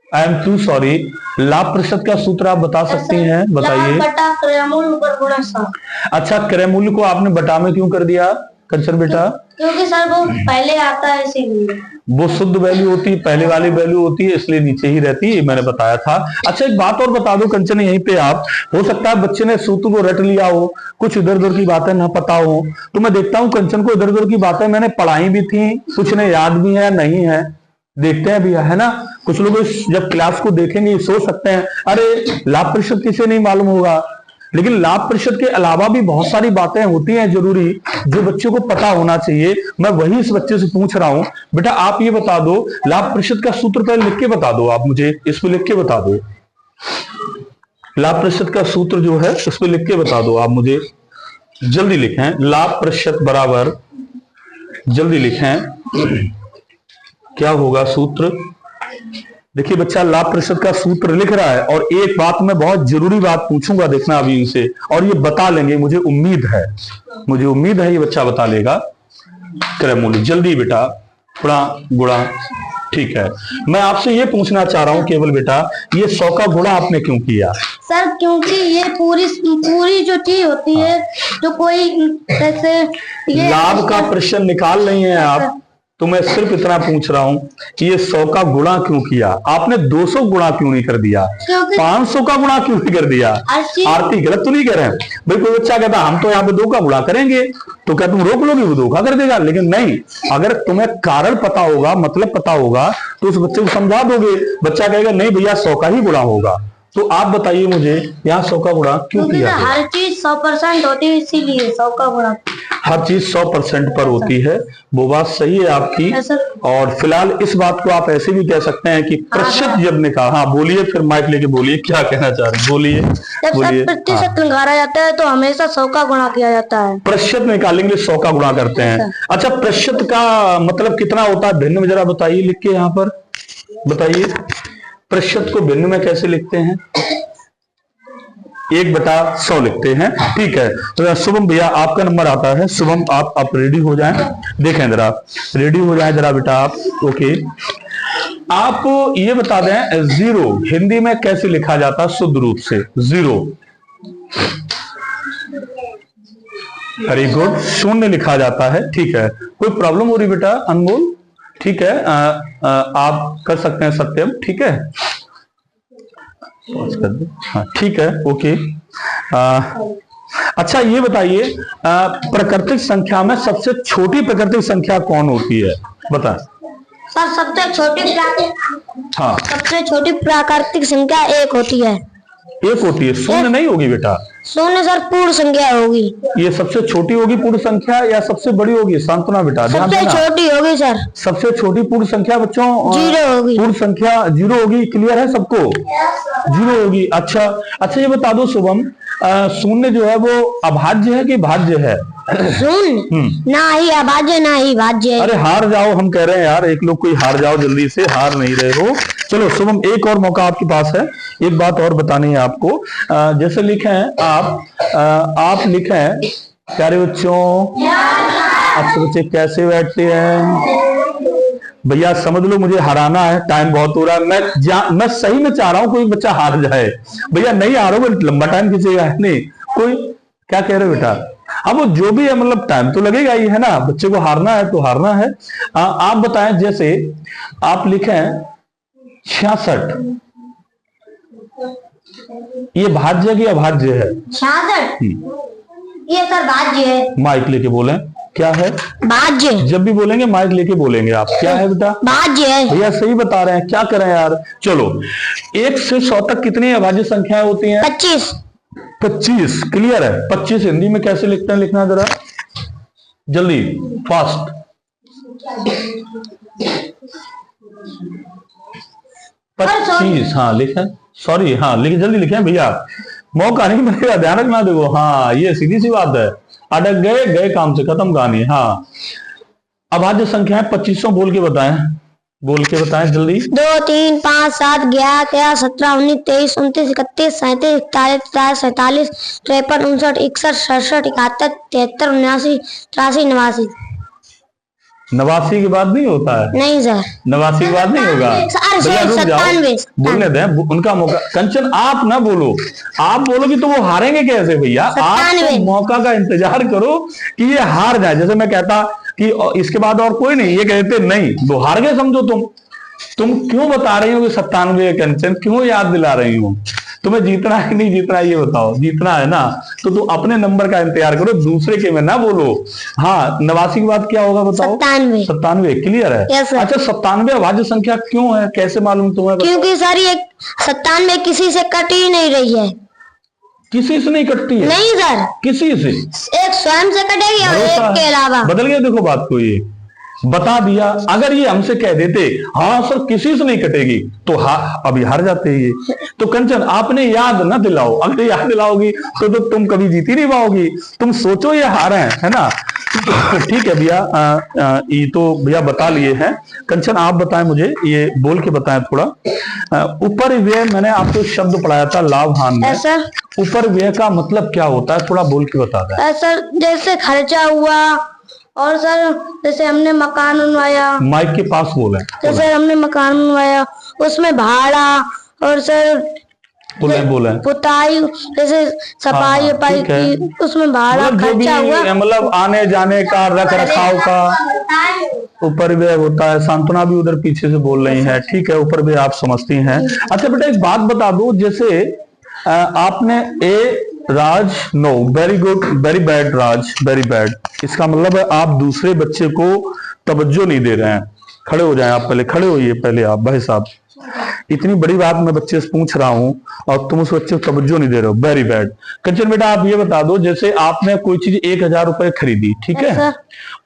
I am too sorry. लाभ प्रतिशत का सूत्र आप बता सकती हैं, बताइए। लाभ बटा क्रय मूल्य पर गुणा 100। अच्छा, क्रय मूल्य को आपने बटा में क्यों कर दिया कंचन बेटा? क्योंकि सर वो पहले आता है इसीलिए। वो शुद्ध वैल्यू होती है, पहले वाली वैल्यू होती है, इसलिए नीचे ही रहती है, मैंने बताया था। अच्छा एक बात और बता दो कंचन, यहीं पे आप, हो सकता है बच्चे ने सूत्र को रट लिया हो, कुछ इधर उधर की बातें ना पता हो, तो मैं देखता हूँ कंचन को इधर उधर की बातें मैंने पढ़ाई भी थी, कुछ ने याद भी है, नहीं है, देखते हैं भैया, है ना। कुछ लोग जब क्लास को देखेंगे सोच सकते हैं अरे लाभ प्रतिशत किसे नहीं मालूम होगा, लेकिन लाभ प्रतिशत के अलावा भी बहुत सारी बातें होती हैं जरूरी, जो बच्चों को पता होना चाहिए। मैं वही इस बच्चे से पूछ रहा हूं, बेटा आप ये बता दो, लाभ प्रतिशत का सूत्र पहले लिख के बता दो, आप मुझे इस पे लिख के बता दो। लाभ प्रतिशत का सूत्र जो है उस पे लिख के बता दो आप मुझे, जल्दी लिखें। लाभ प्रतिशत बराबर, जल्दी लिखें, क्या होगा सूत्र? देखिए बच्चा लाभ प्रतिशत का सूत्र लिख रहा है, और एक बात मैं बहुत जरूरी बात पूछूंगा, देखना अभी इनसे, और ये बता लेंगे, मुझे उम्मीद है ये बच्चा बता लेगा। क्रय मूल्य, जल्दी बेटा, थोड़ा गुणा, ठीक है। मैं आपसे ये पूछना चाह रहा हूं केवल बेटा, ये 100 का गुणा आपने क्यों किया? सर क्योंकि ये पूरी जो चीज होती है, जो कोई जैसे ये लाभ का प्रतिशत निकाल नहीं है आप, तो मैं सिर्फ इतना पूछ रहा हूं कि ये 100 का गुणा क्यों किया, आपने 200 गुणा क्यों नहीं कर दिया, क्योंकि 500 का गुणा क्यों नहीं कर दिया। आरती गलत तो नहीं कह रहे हैं भाई, कोई बच्चा कहता हम तो यहाँ पे 2 का गुणा करेंगे, तो क्या तुम रोक लोगे, वो 2 का कर देगा। लेकिन नहीं, अगर तुम्हें कारण पता होगा, मतलब पता होगा, तो उस बच्चे को समझा दोगे। बच्चा कहेगा नहीं भैया 100 का ही गुणा होगा। तो आप बताइए मुझे यहाँ 100 का गुणा क्यों किया है? हर चीज 100% होती है, इसीलिए 100 का गुणा। हर चीज 100% पर होती है, वो बात सही है आपकी। और फिलहाल इस बात को आप ऐसे भी कह सकते हैं कि प्रतिशत जब निकाल, हाँ बोलिए, फिर माइक लेके बोलिए, क्या कहना चाह रहे हैं, बोलिए बोलिए। प्रतिशत निकाला जाता है तो हमेशा 100 का गुणा किया जाता है। प्रतिशत निकालेंगे 100 का गुणा करते हैं। अच्छा, प्रतिशत का मतलब कितना होता है भिन्न में, जरा बताइए लिख के यहाँ पर बताइए। प्रतिशत को भिन्न में कैसे लिखते हैं? 1/100 लिखते हैं, ठीक है। तो शुभम भैया आपका नंबर आता है। शुभम आप रेडी हो जाएं, देखें जरा, रेडी हो जाएं जरा बेटा आप। ओके, आप ये बता दें जीरो हिंदी में कैसे लिखा जाता है शुद्ध रूप से? जीरो, वेरी गुड, शून्य लिखा जाता है, ठीक है। कोई प्रॉब्लम हो रही बेटा अनमोल? ठीक है, आप कर सकते हैं सत्यम, ठीक है, हाँ ठीक है, ओके। अच्छा ये बताइए, प्राकृतिक संख्या में सबसे छोटी प्राकृतिक संख्या कौन होती है, बता। सर हाँ, सबसे छोटी प्राकृतिक संख्या 1 होती है। 1 होती है, शून्य नहीं होगी बेटा। शून्य सर पूर्ण संख्या होगी। ये सबसे छोटी होगी पूर्ण संख्या या सबसे बड़ी होगी? सांत्वना बेटा, ध्यान सबसे देना। छोटी होगी सर। सबसे छोटी पूर्ण संख्या बच्चों 0 होगी। पूर्ण संख्या 0 होगी, क्लियर है सबको? 0 होगी। अच्छा ये बता दो शुभम, शून्य जो है वो अभाज्य है कि भाज्य है? शून्य ना ही अभाज्य ना ही भाज्य। अरे हार जाओ, हम कह रहे हैं यार, एक लोग कोई हार जाओ जल्दी से, हार नहीं रहे हो। चलो शुभम, एक और मौका आपके पास है, एक बात और बतानी है आपको। जैसे लिखे हैं आप लिखे हैं, प्यारे बच्चों, अच्छे बच्चे कैसे बैठते हैं भैया? समझ लो मुझे हराना है, टाइम बहुत हो रहा है। मैं सही में चाह रहा हूँ कोई बच्चा हार जाए भैया, नहीं हारो, लंबा टाइम खींचेगा नहीं कोई। क्या कह रहे हो बेटा? अब वो जो भी है, मतलब टाइम तो लगेगा ही है ना, बच्चे को हारना है तो हारना है। आप बताएं, जैसे आप लिखें 66, ये भाज्य की अभाज्य है? 66 ये सर भाज्य है। माइक लेके बोलें, क्या है? भाज्य। जब भी बोलेंगे माइक लेके बोलेंगे आप, क्या है बेटा? भाज्य है। भैया सही बता रहे हैं, क्या करें यार। चलो 1 से 100 तक कितनी अभाज्य संख्याएं होती हैं? 25। 25, क्लियर है। 25 हिंदी में कैसे लिखते हैं, लिखना जरा जल्दी, फास्ट। 25, हाँ लिखें, सॉरी, हाँ लिखे, जल्दी लिखें भैया, मौका नहीं मिलेगा, ध्यान रखना। देखो हाँ, ये सीधी सी बात है, अटक गए काम से खत्म कहानी। हाँ, अभाज्य संख्याएं 2500 बोल के बताएं जल्दी। 2, 3, 5, 7, 11, 13, 17, 19, 23, 29, 31, 37, 38, 47, 53, 59, 61, 67, 71, 73, 79, 83, 89। 89 के बाद नहीं होता है? नहीं सर, 89 के बाद नहीं होगा भैया, रुक जाओ, बोलने दें उनका मौका। कंचन आप ना बोलो, आप बोलोगी तो वो हारेंगे कैसे भैया? आप तो मौका का इंतजार करो कि ये हार जाए। जैसे मैं कहता कि इसके बाद और कोई नहीं, ये कहते नहीं, वो हार गए समझो। तुम क्यों बता रही हो कि 97? कंचन क्यों याद दिला रही हो? तुम्हें जीतना है नहीं जीतना है ये बताओ। जीतना है ना, तो तुम अपने नंबर का इंतजार करो, दूसरे के में ना बोलो। हाँ, 89 के बाद क्या होगा बताओ? 97, क्लियर है? अच्छा, 97 अभाज्य संख्या क्यों है, कैसे मालूम तुम्हें? क्योंकि सर ये 97 किसी से कट ही नहीं रही है। किसी से नहीं कटती है? नहीं सर, किसी से, एक स्वयं से कटेगी और एक के अलावा। बदल गया देखो बात को, ये बता दिया। अगर ये हमसे कह देते हाँ सर किसी से नहीं कटेगी, तो अभी हार जाते ये। तो कंचन आपने याद ना दिलाओ, अगर याद दिलाओगी तो तुम कभी जीत ही नहीं पाओगी। तुम सोचो ये हार है ना। ठीक है भैया, ये तो भैया बता लिए हैं। कंचन आप बताएं मुझे, ये बोल के बताएं थोड़ा। ऊपर व्यय, मैंने आपको शब्द पढ़ाया था लाभ हानि में, ऊपर व्यय का मतलब क्या होता है, थोड़ा बोल के बता दें। सर जैसे खर्चा हुआ, और सर जैसे हमने मकान बनवाया, माइक के पास बोले, जैसे हमने मकान बनवाया उसमें भाड़ा, और सर बोले पुताई, जैसे सफाई हाँ, वफाई ठीक है। की, उसमें भाड़ा मतलब जो भी खर्चा हुआ। मतलब आने जाने का, रख रखाव का ऊपर व्यय होता है। सांत्वना भी उधर पीछे से बोल रही है, ठीक है, ऊपर भी आप समझती हैं। अच्छा बेटा एक बात बता दो, जैसे आपने a Raj, no, very good, very bad Raj, very bad. इसका मतलब है आप दूसरे बच्चे को तवज्जो नहीं दे रहे हैं। खड़े हो जाएं आप, पहले खड़े होइए पहले आप भाई साहब। इतनी बड़ी बात मैं बच्चे से पूछ रहा हूं और तुम उस बच्चे को तवज्जो नहीं दे रहे हो, वेरी बैड। कंचन बेटा आप ये बता दो, जैसे आपने कोई चीज 1,000 रुपए खरीदी, ठीक है,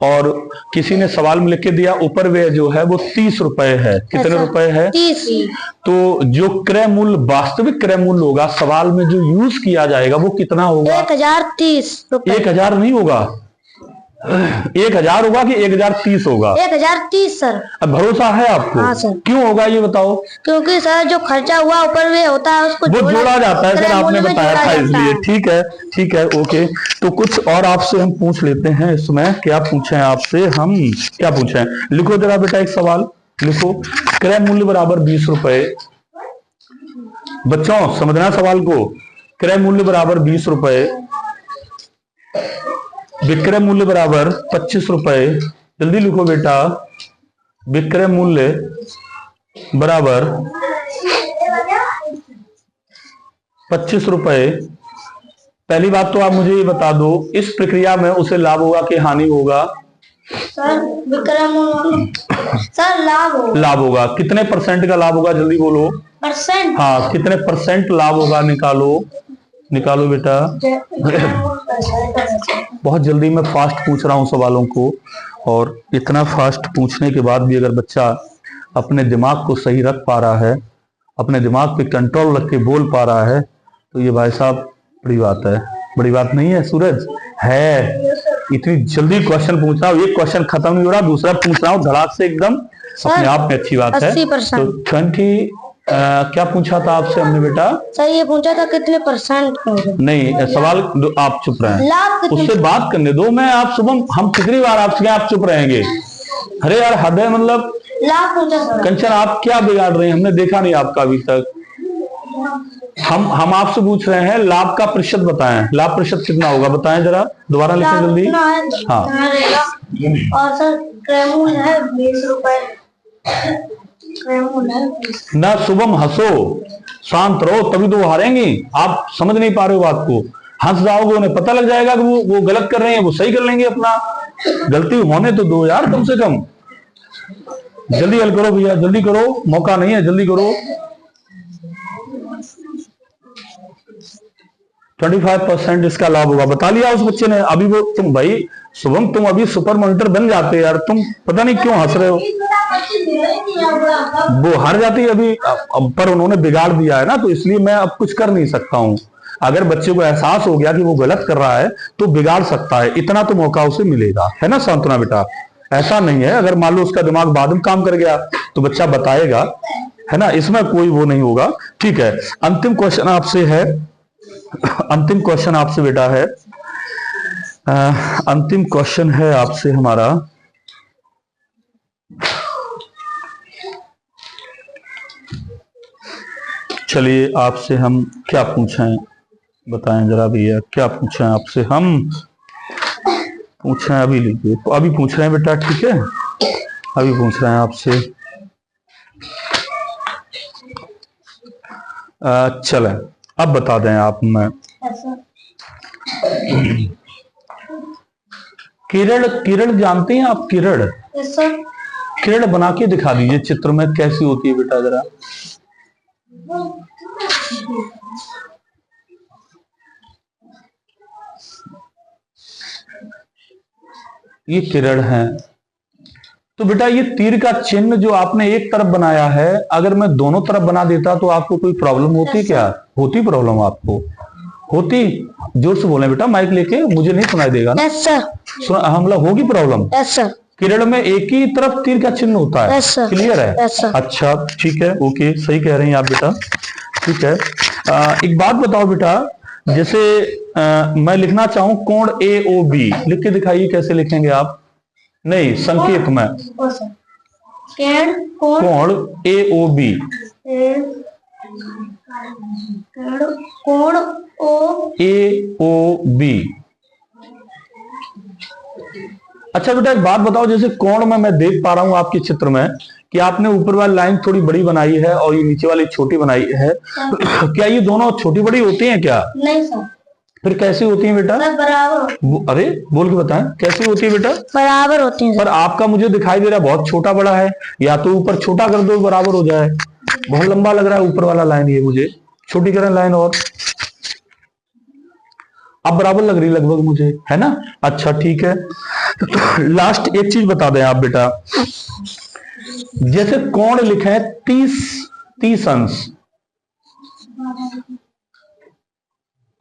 और किसी ने सवाल में लिख के दिया ऊपर व्यय जो है वो 30 रुपए है। कितने रुपए है? 30। तो जो क्रय मूल्य, वास्तविक क्रय मूल्य होगा सवाल में जो यूज किया जाएगा वो कितना होगा? 1030 रुपए। 1,000 नहीं होगा, 1,000 होगा कि 1,030 होगा? 1030 सर। अब भरोसा है आपको? हाँ सर। क्यों होगा ये बताओ? क्योंकि सर जो खर्चा हुआ ऊपर में होता है उसको वो जोड़ा जाता है सर, आपने बताया था इसलिए। ठीक है, ठीक है, ओके। तो कुछ और आपसे हम पूछ लेते हैं इसमें। क्या पूछे आपसे हम, क्या पूछे? लिखो जरा बेटा एक सवाल लिखो। क्रय मूल्य बराबर 20 रुपए। बच्चों समझना सवाल को। क्रय मूल्य बराबर 20 रुपए, विक्रय मूल्य बराबर 25 रुपए। जल्दी लिखो बेटा। विक्रय मूल्य बराबर 25 रुपए। पहली बात तो आप मुझे ये बता दो, इस प्रक्रिया में उसे लाभ होगा कि हानि होगा? सर विक्रय मूल्य सर लाभ होगा। लाभ होगा। कितने परसेंट का लाभ होगा? जल्दी बोलो। परसेंट? हाँ, कितने परसेंट लाभ होगा? निकालो, निकालो बेटा। बहुत जल्दी मैं फास्ट पूछ रहा हूं सवालों को, और इतना फास्ट पूछने के बाद भी अगर बच्चा अपने दिमाग को सही रख पा रहा है, अपने दिमाग पे कंट्रोल रख के बोल पा रहा है, तो ये भाई साहब बड़ी बात है। बड़ी बात नहीं है सूरज? है। इतनी जल्दी क्वेश्चन पूछ रहा हूँ, एक क्वेश्चन खत्म नहीं हो रहा, दूसरा पूछ रहा हूँ धड़ाक से एकदम, अपने आप में अच्छी बात है। 80%। तो 20 क्या पूछा था आपसे हमने बेटा? सर ये पूछा था कितने परसेंट? नहीं, सवाल आप चुप रहे, उससे बात करने दो। मैं आप सुबह, हम कितनी बार आपसे आप चुप रहेंगे? अरे यार हद है, मतलब लाभ पूछा सर। कंचन आप क्या बिगाड़ रहे हैं? हमने देखा नहीं आपका अभी तक। हम आपसे पूछ रहे हैं लाभ का प्रतिशत बताएं। लाभ प्रतिशत कितना होगा बताएं जरा, दोबारा लिखें जल्दी। हाँ, और सर क्रय मूल्य है 20 रुपए। ना शुभम हंसो, शांत रहो, तभी तो वो हारेंगी। आप समझ नहीं पा रहे हो बात को। हंस जाओगे उन्हें पता लग जाएगा कि वो गलत कर रहे हैं, वो सही कर लेंगे अपना। गलती होने तो दो यार कम से कम। जल्दी हल करो भैया, जल्दी करो, मौका नहीं है, जल्दी करो। 25% इसका लाभ होगा, बता लिया उस बच्चे ने। अभी वो, तुम भाई शुभम तुम अभी सुपर मॉनिटर बन जाते यार, तुम पता नहीं क्यों हंस रहे हो। वो हार जाती है अभी, पर उन्होंने बिगाड़ दिया है ना, तो इसलिए मैं अब कुछ कर नहीं सकता हूं। अगर बच्चे को एहसास हो गया कि वो गलत कर रहा है तो बिगाड़ सकता है, इतना तो मौका उसे मिलेगा, है ना सांत्वना बेटा? ऐसा नहीं है, अगर मान लो उसका दिमाग बाद में काम कर गया तो बच्चा बताएगा, है ना, इसमें कोई वो नहीं होगा। ठीक है, अंतिम क्वेश्चन आपसे है, अंतिम क्वेश्चन आपसे बेटा है, अंतिम क्वेश्चन है आपसे हमारा। चलिए आपसे हम क्या पूछें, बताएं जरा भैया, क्या पूछें आपसे हम? पूछें अभी, लीजिए अभी पूछ रहे हैं बेटा, ठीक है, अभी पूछ रहे हैं आपसे। चलें अब बता दें आप। मैं किरण, किरण जानते हैं आप? किरण, किरण बना के दिखा दीजिए चित्र में, कैसी होती है बेटा जरा। ये किरण है। तो बेटा ये तीर का चिन्ह जो आपने एक तरफ बनाया है, अगर मैं दोनों तरफ बना देता तो आपको कोई प्रॉब्लम होती? क्या होती प्रॉब्लम आपको? होती? जोर से बोले बेटा, माइक लेके, मुझे नहीं सुनाई देगा ना। Yes sir. हमला होगी प्रॉब्लम? Yes sir. किरण में एक ही तरफ तीर का चिन्ह होता है। Yes sir. क्लियर है? Yes sir. अच्छा ठीक है, ओके, सही कह रही हैं आप बेटा, ठीक है। एक बात बताओ बेटा, जैसे मैं लिखना चाहूं कोण AOB, लिख के दिखाइए, कैसे लिखेंगे आप? नहीं, संकेत में। कोण AOB, कोण ओ AOB। अच्छा बेटा एक बात बताओ, जैसे कोण में मैं देख पा रहा हूं आपके चित्र में कि आपने ऊपर वाली लाइन थोड़ी बड़ी बनाई है और ये नीचे वाली छोटी बनाई है। क्या ये दोनों छोटी बड़ी होती हैं क्या? नहीं सर। फिर कैसी होती हैं बेटा? बराबर। अरे बोल के बताएं कैसी होती है बेटा? बराबर होती हैं। पर आपका मुझे दिखाई दे रहा है बहुत छोटा बड़ा है, या तो ऊपर छोटा कर दो बराबर हो जाए। बहुत लंबा लग रहा है ऊपर वाला लाइन, ये मुझे छोटी करें लाइन और अब बराबर लग रही लगभग मुझे, है ना? अच्छा ठीक है। तो लास्ट एक चीज बता दें आप बेटा, जैसे कोण लिखे हैं 30 अंश,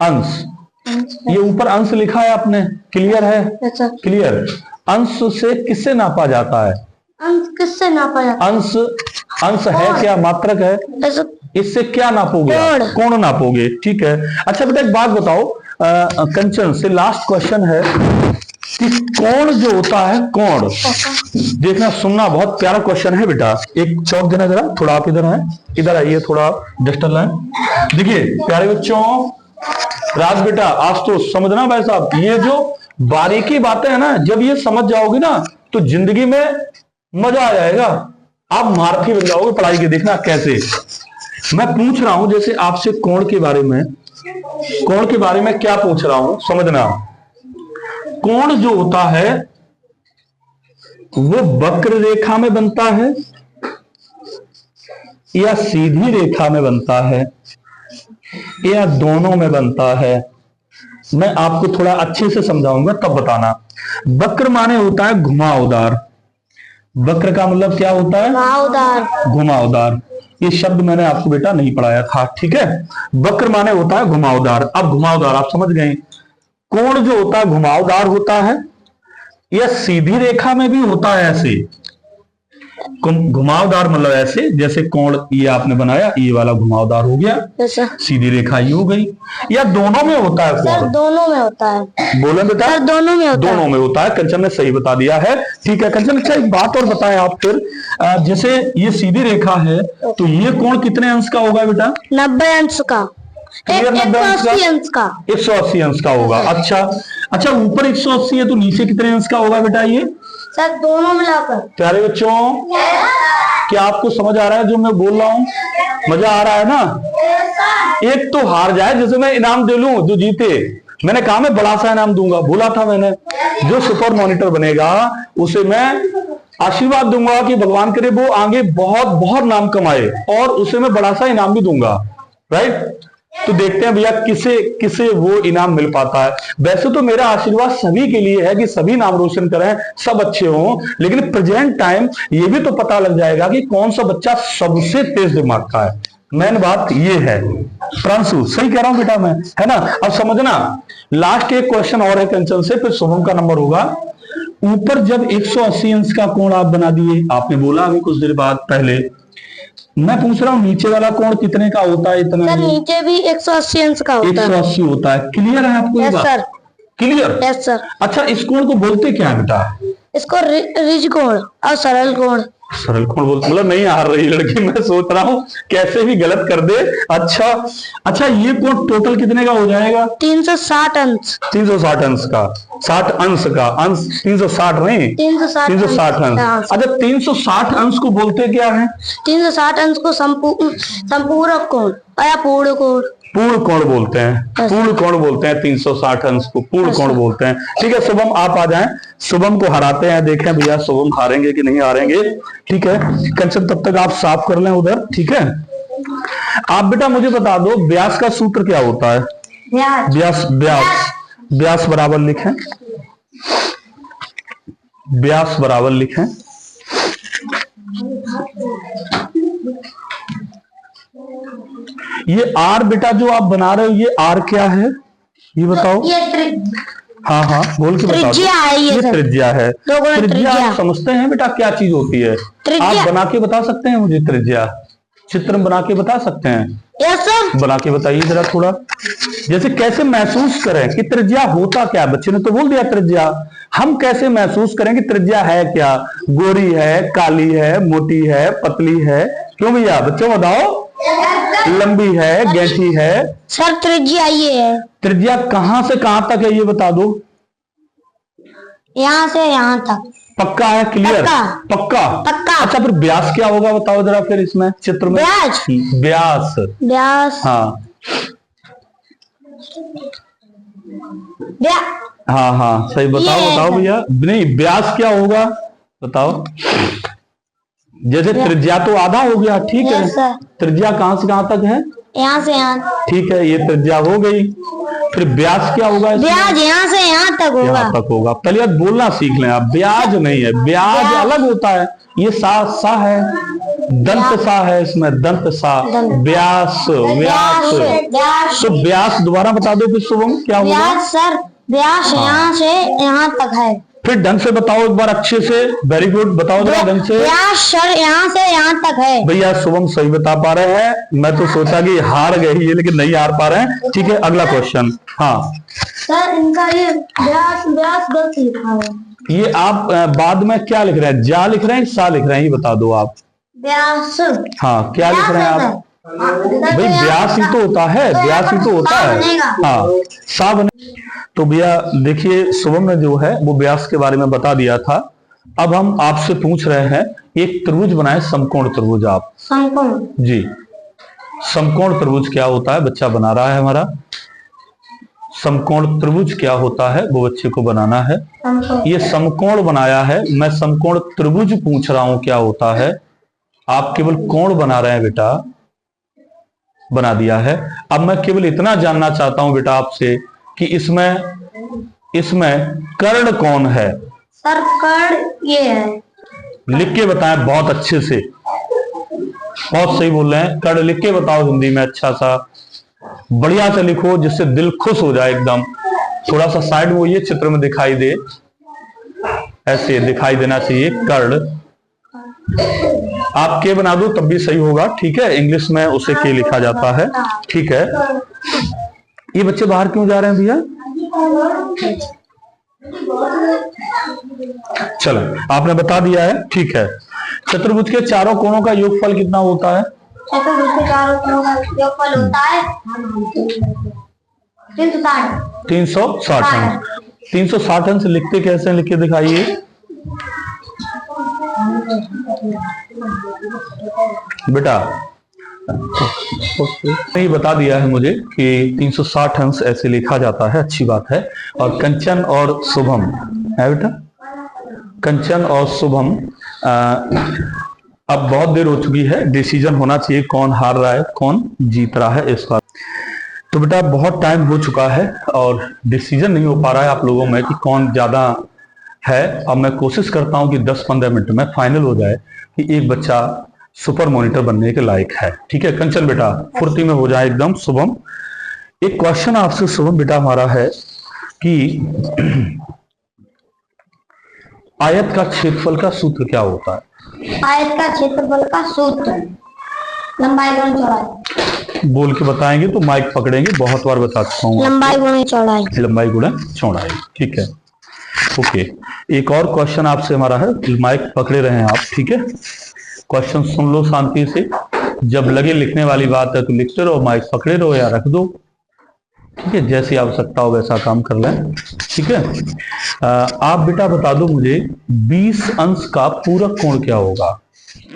अंश ये ऊपर अंश लिखा है आपने, क्लियर है? क्लियर। अंश से किससे नापा जाता है? अंश किससे नापा जाता है? अंश है क्या? मात्रक है। इससे क्या नापोगे? कोण नापोगे। ठीक है। अच्छा बेटा एक बात बताओ, कंचन से लास्ट क्वेश्चन है कि कोण जो होता है, कोण देखना सुनना, बहुत प्यारा क्वेश्चन है बेटा। एक चौक देना जरा, थोड़ा आप इधर हैं, इधर आइए थोड़ा डिस्टल लाइन। देखिए प्यारे बच्चों, राज बेटा आज तो समझना भाई साहब, ये जो बारीकी बातें है ना, जब ये समझ जाओगे ना तो जिंदगी में मजा आ जाएगा, आप मार्की बन जाओगे पढ़ाई के। देखना कैसे मैं पूछ रहा हूं, जैसे आपसे कोण के बारे में, कोण के बारे में क्या पूछ रहा हूं समझना। कोण जो होता है वो वक्र रेखा में बनता है या सीधी रेखा में बनता है या दोनों में बनता है? मैं आपको थोड़ा अच्छे से समझाऊंगा तब बताना। वक्र माने होता है घुमावदार। वक्र का मतलब क्या होता है? घुमावदार। घुमावदार। ये शब्द मैंने आपको बेटा नहीं पढ़ाया था, ठीक है? वक्र माने होता है घुमावदार। अब घुमावदार आप समझ गए। कोण जो होता है घुमावदार होता है या सीधी रेखा में भी होता है ऐसे? घुमावदार मतलब ऐसे, जैसे कोण ये आपने बनाया, ये वाला घुमावदार हो गया, सीधी रेखा ये हो गई, या दोनों में होता है कोण? सर दोनों में होता है। बोले बेटा? सर दोनों में होता दोनों में होता है। कंचन ने सही बता दिया है। ठीक है कंचन, अच्छा एक बात और बताएं आप फिर, जैसे ये सीधी रेखा है तो ये कोण कितने अंश का होगा बेटा? 90 अंश का। 180 अंश का। 180 अंश का होगा। अच्छा ऊपर 180 है तो नीचे कितने अंश का होगा बेटा ये? सर दोनों मिलाकर। प्यारे बच्चों क्या आपको समझ आ रहा है जो मैं बोल रहा हूं? मजा आ रहा है ना? एक तो हार जाए, जैसे मैं इनाम दे लूं जो जीते, मैंने कहा मैं बड़ा सा इनाम दूंगा, बोला था मैंने। जो सुपर मॉनिटर बनेगा उसे मैं आशीर्वाद दूंगा कि भगवान करे वो आगे बहुत बहुत नाम कमाए, और उसे मैं बड़ा सा इनाम भी दूंगा, राइट? तो देखते हैं भैया किसे किसे वो इनाम मिल पाता है। वैसे तो मेरा आशीर्वाद सभी के लिए है कि सभी नाम रोशन करें, सब अच्छे हों, लेकिन प्रेजेंट टाइम ये भी तो पता लग जाएगा कि कौन सा बच्चा सबसे तेज दिमाग का है। मेन बात ये है। प्रांशु सही कह रहा हूं बेटा मैं, है ना? अब समझना, लास्ट एक क्वेश्चन और है कंचन से, फिर शुभम का नंबर होगा। ऊपर जब 180 अंश का कोण आप बना दिए, आपने बोला अभी कुछ देर बाद पहले, मैं पूछ रहा हूँ नीचे वाला कोण कितने का होता है? इतना सर नीचे भी 180 अंश का होता है। 180 होता है। क्लियर है आपको ये बात? क्लियर? Yes sir. अच्छा इस कोण को बोलते क्या है बेटा? इसको रिज कोण और सरल कोण। सरल कोण बोलते, मतलब नहीं हार रही लड़की, मैं सोच रहा हूँ कैसे भी गलत कर दे। अच्छा ये कोण टोटल कितने का हो जाएगा? 360 अंश। 360 अंश का, 60 अंश का, अंश 360 नहीं, 360 अंश। अच्छा 360 अंश को बोलते क्या है? 360 अंश को संपूरक कोण या पूर्ण कोण। पूर्ण कोण बोलते हैं, पूर्ण कोण बोलते हैं 360 अंश को, पूर्ण कोण बोलते हैं। ठीक है शुभम आप आ जाएं, शुभम को हराते हैं, देखें भैया शुभम हारेंगे कि नहीं हारेंगे। ठीक है कंचन तब तक आप साफ कर लें उधर। ठीक है आप बेटा मुझे बता दो व्यास का सूत्र क्या होता है? व्यास बराबर लिखें, व्यास बराबर लिखें ये आर बेटा जो आप बना रहे हो, ये आर क्या है ये बताओ? हाँ बोल के बताओ। ये त्रिज्या है। त्रिज्या आप समझते हैं बेटा क्या चीज होती है? आप बना के बता सकते हैं मुझे त्रिज्या? चित्र बना के बता सकते हैं? Yes sir. बना के बताइए जरा थोड़ा, जैसे कैसे महसूस करें कि त्रिज्या होता क्या है। बच्चे ने तो बोल दिया त्रिज्या, हम कैसे महसूस करें कि त्रिज्या है क्या? गोरी है, काली है, मोटी है, पतली है? क्यों भैया बच्चों बताओ? लंबी है, गैठी है। सर त्रिज्या ये है। त्रिज्या कहां से कहां तक है ये बता दो। यहाँ से यहाँ तक। पक्का है? क्लियर? पक्का। पक्का। अच्छा फिर व्यास क्या होगा बताओ जरा फिर इसमें चित्र में। व्यास। व्यास। व्यास। हाँ व्या हाँ हाँ सही बताओ बताओ भैया। नहीं व्यास क्या होगा बताओ। जैसे त्रिज्या तो आधा हो गया, ठीक है। त्रिज्या कहां से कहां तक है? यहाँ से यहाँ। ठीक है ये त्रिज्या हो गई। फिर व्यास क्या होगा? ब्याज यहाँ से यहाँ तक होगा। यहाँ तक होगा। पहले आप बोलना सीख लें। आप ब्याज नहीं है, ब्याज अलग होता है। ये सा है, दंत सा है, इसमें दंत सा। व्यास व्यास। तो व्यास दोबारा बता दो फिर शुभम क्या होगा? व्यास सर व्यास यहाँ से यहाँ तक है। फिर ढंग से बताओ एक बार अच्छे से। वेरी गुड, बताओ जरा ढंग से। व्यास सर यहाँ से यहाँ तक है। भैया शुभम सही बता पा रहे हैं। मैं तो सोचा कि हार गए ये, लेकिन नहीं हार पा रहे हैं। ठीक है अगला क्वेश्चन। हाँ सर इनका ये व्यास व्यास गलत लिखा है। ये आप बाद में क्या लिख रहे हैं? जा लिख रहे हैं, सा लिख रहे हैं, ये बता दो आप। व्यास। हाँ क्या लिख रहे हैं आप? भाई व्यास ही तो होता है, व्यास ही तो होता है। हाँ सा बने। तो भैया देखिए शुभम ने जो है वो व्यास के बारे में बता दिया था। अब हम आपसे पूछ रहे हैं एक त्रिभुज बनाए, समकोण त्रिभुज। आप समकोण जी, समकोण त्रिभुज क्या होता है बच्चा बना रहा है हमारा। समकोण त्रिभुज क्या होता है वो बच्चे को बनाना है। ये समकोण बनाया है, मैं समकोण त्रिभुज पूछ रहा हूं क्या होता है। आप केवल कोण बना रहे हैं बेटा, बना दिया है। अब मैं केवल इतना जानना चाहता हूं बेटा आपसे कि इसमें कर्ण कौन है? सर कर्ण ये है। लिख के बताएं बहुत अच्छे से। बहुत सही बोल रहे हैं। कर्ण लिख के बताओ हिंदी में अच्छा सा, बढ़िया से लिखो जिससे दिल खुश हो जाए एकदम। थोड़ा सा साइड में ये चित्र में दिखाई दे, ऐसे दिखाई देना चाहिए कर्ण। आप के बना दो तब भी सही होगा, ठीक है। इंग्लिश में उसे के लिखा जाता है, ठीक है। ये बच्चे बाहर क्यों जा रहे हैं भैया? चलो आपने बता दिया है, ठीक है। चतुर्भुज के चारों कोणों का योगफल कितना होता है? चतुर्भुज के चारों कोणों का योगफल होता है 360 अंश। 360 अंश लिखते कैसे हैं? लिख के दिखाइए बेटा। नहीं बता दिया है मुझे कि 360 अंश ऐसे लिखा जाता है, अच्छी बात है। और कंचन और शुभम है बेटा, कंचन और शुभम अब बहुत देर हो चुकी है, डिसीजन होना चाहिए कौन हार रहा है कौन जीत रहा है इस बार। तो बेटा बहुत टाइम हो चुका है और डिसीजन नहीं हो पा रहा है आप लोगों में कि कौन ज्यादा है। अब मैं कोशिश करता हूं कि 10-15 मिनट में फाइनल हो जाए कि एक बच्चा सुपर मॉनिटर बनने के लायक है, ठीक है। कंचन बेटा फुर्ती में हो जाए एकदम। शुभम एक क्वेश्चन आपसे शुभम बेटा हमारा है कि आयत का क्षेत्रफल का सूत्र क्या होता है? आयत का क्षेत्रफल का सूत्र लंबाई गुणा चौड़ाई। बोल के बताएंगे तो माइक पकड़ेंगे, बहुत बार बता चुका हूँ। लंबाई गुणा चौड़ाई। लंबाई गुणा चौड़ाई, ठीक है। ओके एक और क्वेश्चन आपसे हमारा है, माइक पकड़े रहे आप, ठीक है। क्वेश्चन सुन लो शांति से, जब लगे लिखने वाली बात है तो लिखते रहो, माइक पकड़े रहो या रख दो, ठीक है। जैसी आवश्यकता हो वैसा काम कर लें, ठीक है। आप बेटा बता दो मुझे 20 अंश का पूरक कोण क्या होगा?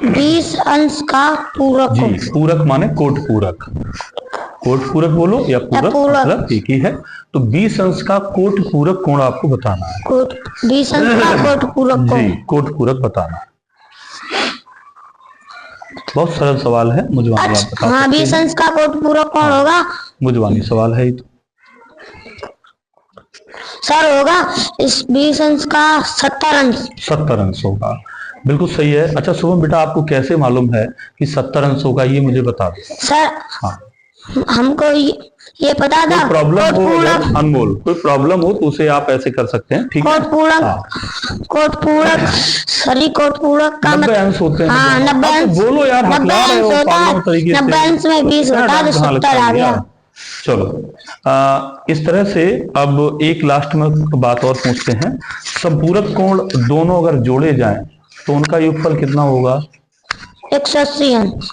20 अंश का पूरक। जी पूरक माने कोट पूरक। कोट पूरक बोलो या पूरक मतलब एक ही है। तो 20 अंश का कोट पूरक कोण आपको बताना है। कोट 20 अंश का कोट पूरक कोण। जी कोट पूरक बताना है। बहुत सरल सवाल है, मुझवानी आप बता। हाँ 20 अंश का कोट पूरक कोण होगा। मुझवानी सवाल है ये तो। सर होगा इस 20 अंश का 70 अंश। 70 अंश होगा, बिल्कुल सही है। अच्छा शुभम बेटा आपको कैसे मालूम है कि 70 अंश होगा, ये मुझे बता दो। सर हाँ हमको ये पता था। कोई प्रॉब्लम हो अगर अनमोल, कोई प्रॉब्लम हो तो उसे आप ऐसे कर सकते हैं, ठीक है। कोट पूरक। कोट पूरक सरी कोट पूरक का 90 अंश होते हैं। हाँ 90 अंश। बोलो यार, 90 अंश होता है। 90 अंश में 20 होता है तो 70 आ गया। चलो इस तरह से अब एक लास्ट में बात और पूछते हैं। संपूरक कोण दोनों अगर जोड़े जाएं तो उनका योगफल कितना होगा? 180 अंश।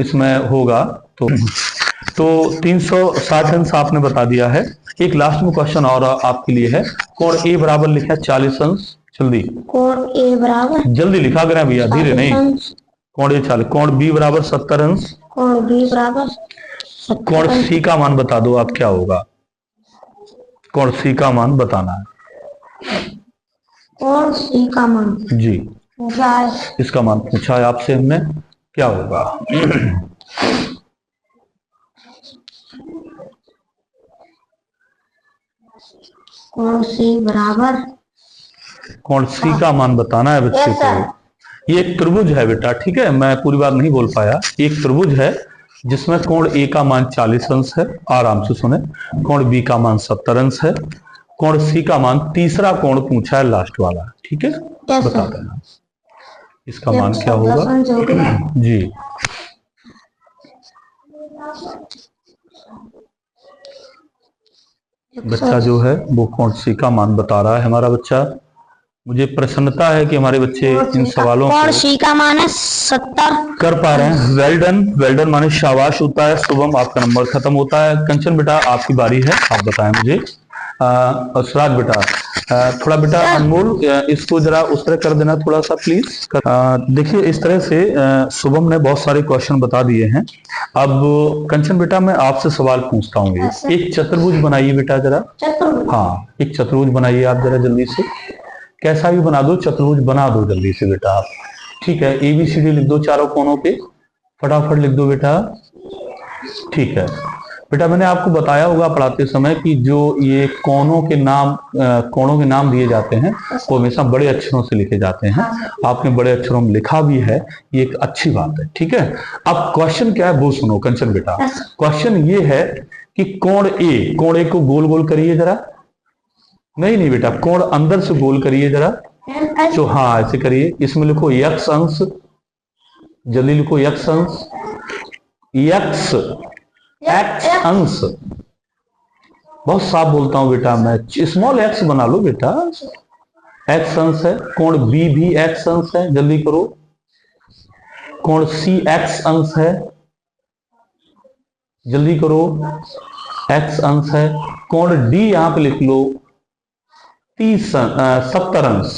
इसमें होगा। तो 360 अंश आपने बता दिया है। एक लास्ट में क्वेश्चन और आपके लिए है। कोण ए बराबर लिखा है 40 अंश। जल्दी कोण ए बराबर जल्दी लिखा करें भैया, धीरे 40 नहीं। अंश। कोण ए 40। कोण बी बराबर 70 अंश। कोण बी बराबर 70 कोण अंश। सी का मान बता दो आप, क्या होगा? कोण सी का मान बताना है। कोण सी का मान जी, पूछा है। इसका मान पूछा है आपसे हमने, क्या होगा? कोण सी बराबर, कोण सी का मान बताना है बच्चे Yes, sir. को। ये एक त्रिभुज है बेटा, ठीक है, मैं पूरी बात नहीं बोल पाया। एक त्रिभुज है जिसमें कोण ए का मान 40 अंश है, आराम से सुने। कोण बी का मान 70 अंश है। कोण सी का मान, तीसरा कोण पूछा है लास्ट वाला, ठीक है? Yes, sir. बता देना इसका मान क्या होगा। 10 अंश होगा। जी, बच्चा जो है वो कोण सी का मान बता रहा है हमारा बच्चा। मुझे प्रसन्नता है कि हमारे बच्चे इन सवालों कोण को सी का मान है 70। कर पा रहे हैं। Well done. वेल डन माने शाबाश होता है। शुभम, आपका नंबर खत्म होता है। कंचन बेटा, आपकी बारी है, आप बताएं मुझे। असराज बेटा, थोड़ा बेटा अनमोल, इसको जरा उस तरह कर देना थोड़ा सा प्लीज। देखिए, इस तरह से शुभम ने बहुत सारे क्वेश्चन बता दिए हैं। अब कंचन बेटा, मैं आपसे सवाल पूछता हूँ। एक चतुर्भुज बनाइए बेटा जरा। हाँ, एक चतुर्भुज बनाइए आप जरा जल्दी से। कैसा भी बना दो, चतुर्भुज बना दो जल्दी से बेटा आप। ठीक है, ABCD लिख दो चारों कोनों पे, फटाफट लिख दो बेटा। ठीक है बेटा, मैंने आपको बताया होगा पढ़ाते समय कि जो ये कोनों के नाम दिए जाते हैं वो हमेशा बड़े अक्षरों से लिखे जाते हैं। आपने बड़े अक्षरों में लिखा भी है, ये एक अच्छी बात है। ठीक है, अब क्वेश्चन क्या है वो सुनो कंचन बेटा। क्वेश्चन ये है कि कोण ए को गोल गोल करिए जरा। नहीं बेटा, कोण अंदर से गोल करिए जरा। तो हाँ, ऐसे करिए। इसमें लिखो x अंश, जल्दी लिखो x अंश, x अंश। बहुत साफ बोलता हूं बेटा मैं, स्मॉल x बना लो बेटा। x अंश है। कोण B भी x अंश है, जल्दी करो। कोण C x अंश है, जल्दी करो। x अंश है। कोण D यहां पे लिख लो 70 अंश,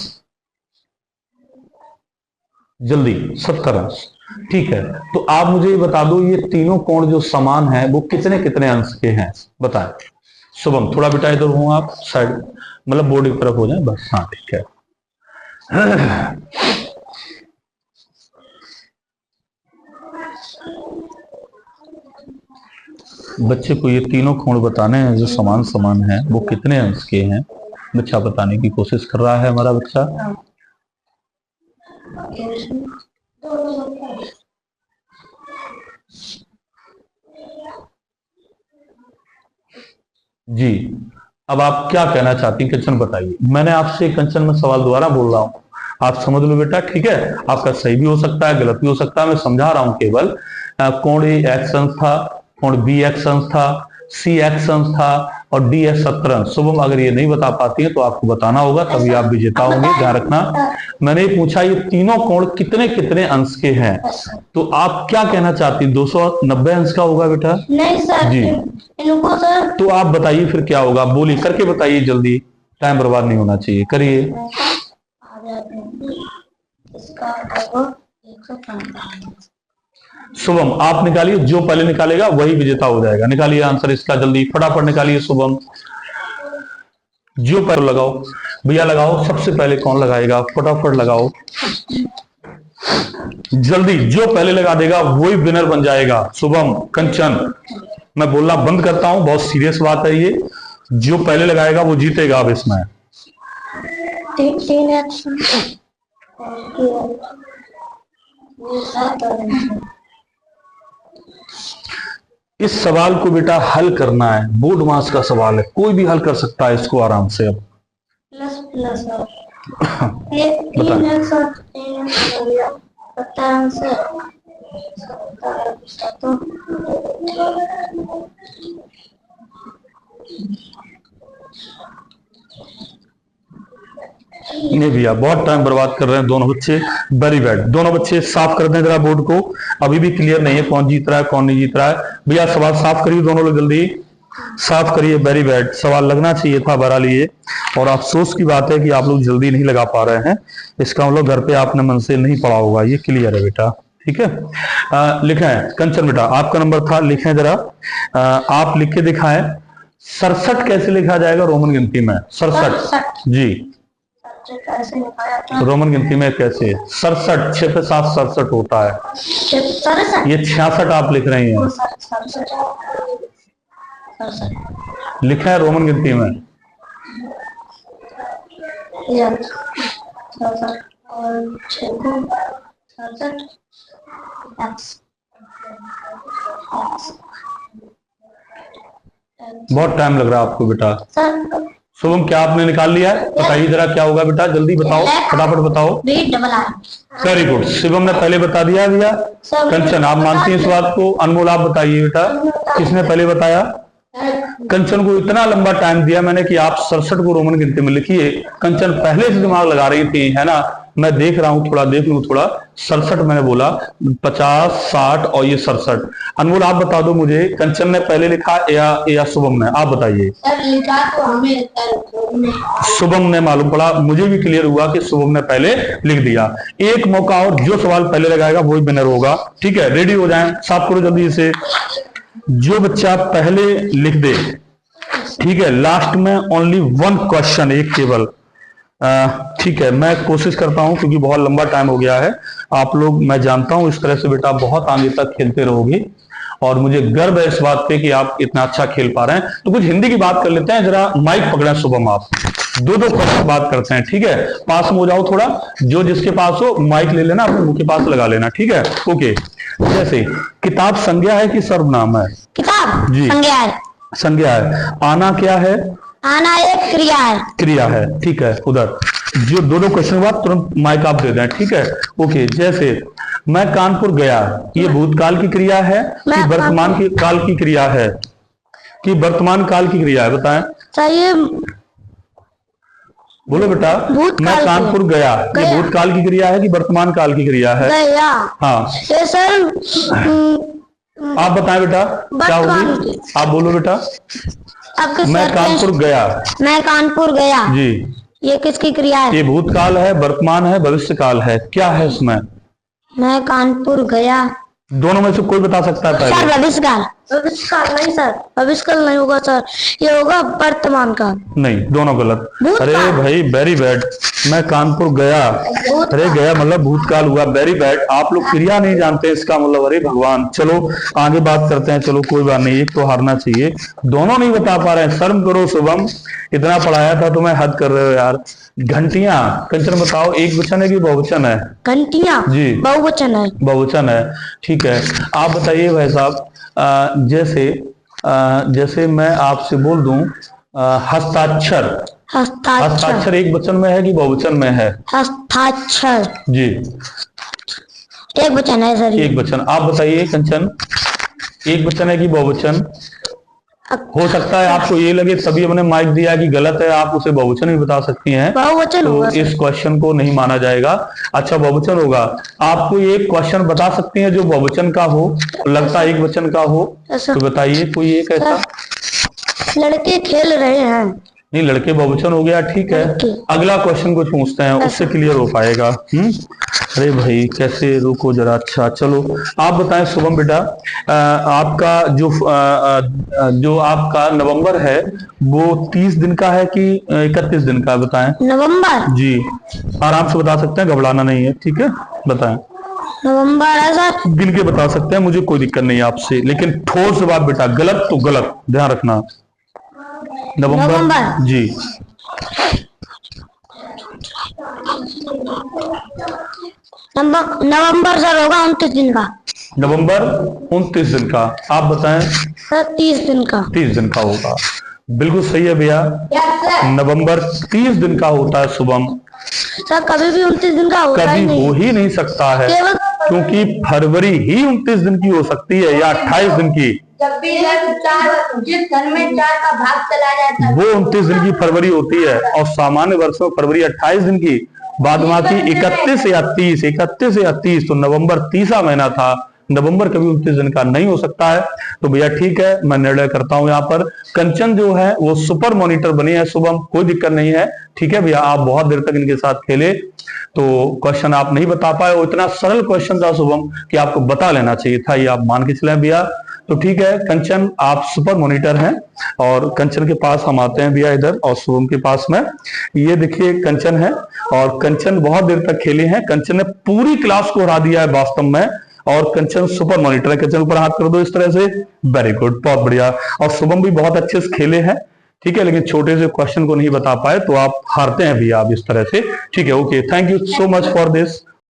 जल्दी 70 अंश। ठीक है, तो आप मुझे बता दो ये तीनों कोण जो समान है वो कितने कितने अंश के हैं, बताएं। शुभम, थोड़ा बेटा इधर हो आप, साइड मतलब बोर्ड की तरफ हो जाए बस। हाँ ठीक है। बच्चे को ये तीनों कोण बताने हैं जो समान समान है वो कितने अंश के हैं। बच्चा बताने की कोशिश कर रहा है हमारा बच्चा। जी, अब आप क्या कहना चाहती हैं कंचन, बताइए। मैंने आपसे कंचन में सवाल दोबारा बोल रहा हूं, आप समझ लो बेटा। ठीक है, आपका सही भी हो सकता है, गलत भी हो सकता है, मैं समझा रहा हूं केवल। कोण ए x अंश था, कोण B x अंश था, C x अंश था और D है 70 अंश। शुभम, अगर ये नहीं बता पाती है तो आपको बताना होगा, तभी आप विजेता होंगे, ध्यान रखना। मैंने पूछा ये तीनों कोण कितने कितने अंश के हैं, तो आप क्या कहना चाहती हैं? 290 अंश का होगा बेटा? नहीं सर जी, इनको सर। तो आप बताइए फिर क्या होगा, बोलिए, करके बताइए जल्दी, टाइम बर्बाद नहीं होना चाहिए, करिए। इसका 145। शुभम, आप निकालिए, जो पहले निकालेगा वही विजेता हो जाएगा। निकालिए आंसर इसका, जल्दी फटाफट निकालिए शुभम। जो पहले लगाओ भैया, लगाओ। सबसे पहले कौन लगाएगा, फटाफट लगाओ जल्दी। जो पहले लगा देगा वही विनर बन जाएगा। शुभम, कंचन, मैं बोलना बंद करता हूं, बहुत सीरियस बात है ये। जो पहले लगाएगा वो जीतेगा। अब इसमें 3 एक्शन। इस सवाल को बेटा हल करना है, बोर्ड मास का सवाल है, कोई भी हल कर सकता है इसको आराम से। अब प्लस प्लस 3 एक्शन 70 से नहीं भैया, बहुत टाइम बर्बाद कर रहे हैं दोनों बच्चे। Very bad. दोनों बच्चे साफ कर दें जरा बोर्ड को, अभी भी क्लियर नहीं है कौन जीत रहा है कौन नहीं जीत रहा है। भैया सवाल साफ करिए दोनों लोग, जल्दी साफ करिए। Very bad. सवाल लगना चाहिए था बहरहाल ये, और अफसोस की बात है कि आप लोग जल्दी नहीं लगा पा रहे हैं। इसका मतलब घर पे आपने मन से नहीं पढ़ा होगा, ये क्लियर है बेटा। ठीक है, लिखें कंचन बेटा, आपका नंबर था, लिखें जरा। आप लिख के दिखाएं 67 कैसे लिखा जाएगा रोमन गिनती में? 67 जी, रोमन गिनती में कैसे? 67, 6 पे 7 67 होता है। ये 66 आप लिख रही हैं, लिखा है रोमन गिनती में। बहुत टाइम लग रहा है आपको बेटा। शुभम क्या आपने निकाल लिया है? बताइए जरा क्या होगा बेटा, जल्दी बताओ, फटाफट बताओ। वेरी गुड, शिवम ने पहले बता दिया भैया। कंचन आप मानती हैं इस बात को? अनमोल आप बताइए बेटा, किसने पहले बताया? कंचन को इतना लंबा टाइम दिया मैंने कि आप 67 को रोमन गिनती में लिखिए। कंचन पहले से दिमाग लगा रही थी, है ना? मैं देख रहा हूं, थोड़ा देख लूं थोड़ा। 67 मैंने बोला, 50 60 और ये 67। अनमोल आप बता दो मुझे, कंचन ने पहले लिखा या शुभम ने? आप बताइए। लिखा तो हमें लगता है शुभम ने मालूम पड़ा, मुझे भी क्लियर हुआ कि शुभम ने पहले लिख दिया। एक मौका और, जो सवाल पहले लगाएगा वही विनर होगा। ठीक है, रेडी हो जाएं, साफ करो जल्दी से। जो बच्चा पहले लिख दे, ठीक है, लास्ट में ओनली 1 क्वेश्चन, एक केवल। ठीक है, मैं कोशिश करता हूं क्योंकि बहुत लंबा टाइम हो गया है। आप लोग, मैं जानता हूं इस तरह से बेटा बहुत आगे तक खेलते रहोगे, और मुझे गर्व है इस बात पे कि आप इतना अच्छा खेल पा रहे हैं। तो कुछ हिंदी की बात कर लेते हैं, जरा माइक पकड़ा शुभम, आप 2-2 क्वेश्चन बात करते हैं। ठीक है, पास में हो जाओ थोड़ा, जो जिसके पास हो माइक ले लेना, अपने मुंह के पास लगा लेना। ठीक है, ओके। जैसे किताब संज्ञा है कि सर्वनाम है? किताब जी संज्ञा है। संज्ञा है। आना क्या है? आना एक क्रिया है। क्रिया है। ठीक है, उधर जो 2-2 क्वेश्चन के बाद तुरंत माइक आप दे दें। ठीक है, ओके। जैसे मैं कानपुर गया, ये भूतकाल की क्रिया है कि वर्तमान की काल की क्रिया है? कि वर्तमान काल की क्रिया है, बताएं। सही, बोलो बेटा। मैं कानपुर गया, ये भूतकाल की क्रिया है कि वर्तमान काल की क्रिया है? गया। हाँ, ये सर आप बताएं बेटा क्या होगी? आप बोलो बेटा। मैं कानपुर गया। मैं कानपुर गया जी, ये किसकी क्रिया है? ये भूतकाल है, वर्तमान है, भविष्य काल है, क्या है इसमें? मैं कानपुर गया, दोनों में से कोई बता सकता है सर पहले? भविष्य काल। भविष्य काल नहीं सर, भविष्य काल नहीं होगा सर, ये होगा वर्तमान काल। नहीं, दोनों गलत। भूतकाल। अरे भाई वेरी बैड। मैं कानपुर गया, अरे गया मतलब भूतकाल हुआ। वेरी बैड, आप लोग क्रिया नहीं जानते इसका मतलब, अरे भगवान। चलो आगे बात करते हैं, चलो कोई बात नहीं, एक तो हारना चाहिए। दोनों नहीं बता पा रहे हैं, शर्म करो शुभम, इतना पढ़ाया था तुम्हें, हद कर रहे हो यार। घंटियां, कंचन बताओ, एक वचन है कि बहुवचन है? घंटियां जी, बहुवचन है। बहुवचन है। ठीक है, आप बताइए भाई साहब, जैसे मैं आपसे बोल दूं हस्ताक्षर, हस्ताक्षर एक वचन में है कि बहुवचन में है? हस्ताक्षर जी, एक वचन है सर। एक वचन। आप बताइए कंचन, एक वचन है कि बहुवचन? हो सकता है आपको ये लगे, तभी हमने माइक दिया कि गलत है, आप उसे बहुवचन भी बता सकती हैं, बहुवचन तो होगा इस क्वेश्चन को नहीं माना जाएगा। अच्छा, बहुवचन होगा। आपको एक क्वेश्चन बता सकती हैं जो बहुवचन का हो, लगता है एक वचन का हो, तो बताइए कोई एक ऐसा। लड़के खेल रहे हैं। नहीं, लड़के बहुवचन हो गया, ठीक है। अगला क्वेश्चन कुछ पूछते हैं, उससे क्लियर हो पाएगा। अरे भाई कैसे, रुको जरा। अच्छा चलो, आप बताएं शुभम बेटा, आपका जो आपका नवंबर है वो 30 दिन का है कि 31 दिन का है, बताएं। नवंबर जी, आराम से बता सकते हैं, घबराना नहीं है, ठीक है, बताएं। नवंबर है सर। गिन के बता सकते हैं, मुझे कोई दिक्कत नहीं है आपसे, लेकिन ठोस जवाब बेटा, गलत तो गलत, ध्यान रखना। नवंबर जी। नवंबर सर होगा 29 दिन का। नवंबर 29 दिन का। आप बताएं। सर 30 दिन का। 30 दिन का होगा, बिल्कुल सही है भैया। नवंबर 30 दिन का होता है शुभम। सर कभी भी 29 दिन का होता ही कभी नहीं। हो ही नहीं सकता है, केवल क्योंकि फरवरी ही 29 दिन की हो सकती है या 28 दिन की। जब भी जिस घर में 4 का भाग चला जाता है वो 29 दिन की फरवरी होती है, और सामान्य वर्ष में फरवरी 28 दिन की, बाद बाकी 31 या 30, तो नवंबर 30वां महीना था, नवंबर कभी 29 दिन का नहीं हो सकता है। तो भैया ठीक है, मैं निर्णय करता हूं यहाँ पर कंचन जो है वो सुपर मॉनिटर बने हैं। शुभम कोई दिक्कत नहीं है, ठीक है भैया, आप बहुत देर तक इनके साथ खेले तो क्वेश्चन आप नहीं बता पाए, वो इतना सरल क्वेश्चन था शुभम कि आपको बता लेना चाहिए था, ये आप मान के चले भैया। तो ठीक है कंचन, आप सुपर मॉनिटर हैं, और कंचन के पास हम आते हैं भैया इधर, और शुभम के पास में ये देखिए कंचन है, और कंचन बहुत देर तक खेले हैं, कंचन ने पूरी क्लास को हरा दिया है वास्तव में, और कंचन सुपर मॉनिटर है। कंचन ऊपर हाथ कर दो इस तरह से, वेरी गुड, बहुत बढ़िया। और शुभम भी बहुत अच्छे से खेले हैं, ठीक है, लेकिन छोटे से क्वेश्चन को नहीं बता पाए, तो आप हारते हैं भैया आप इस तरह से, ठीक है, okay, thank you so much for this.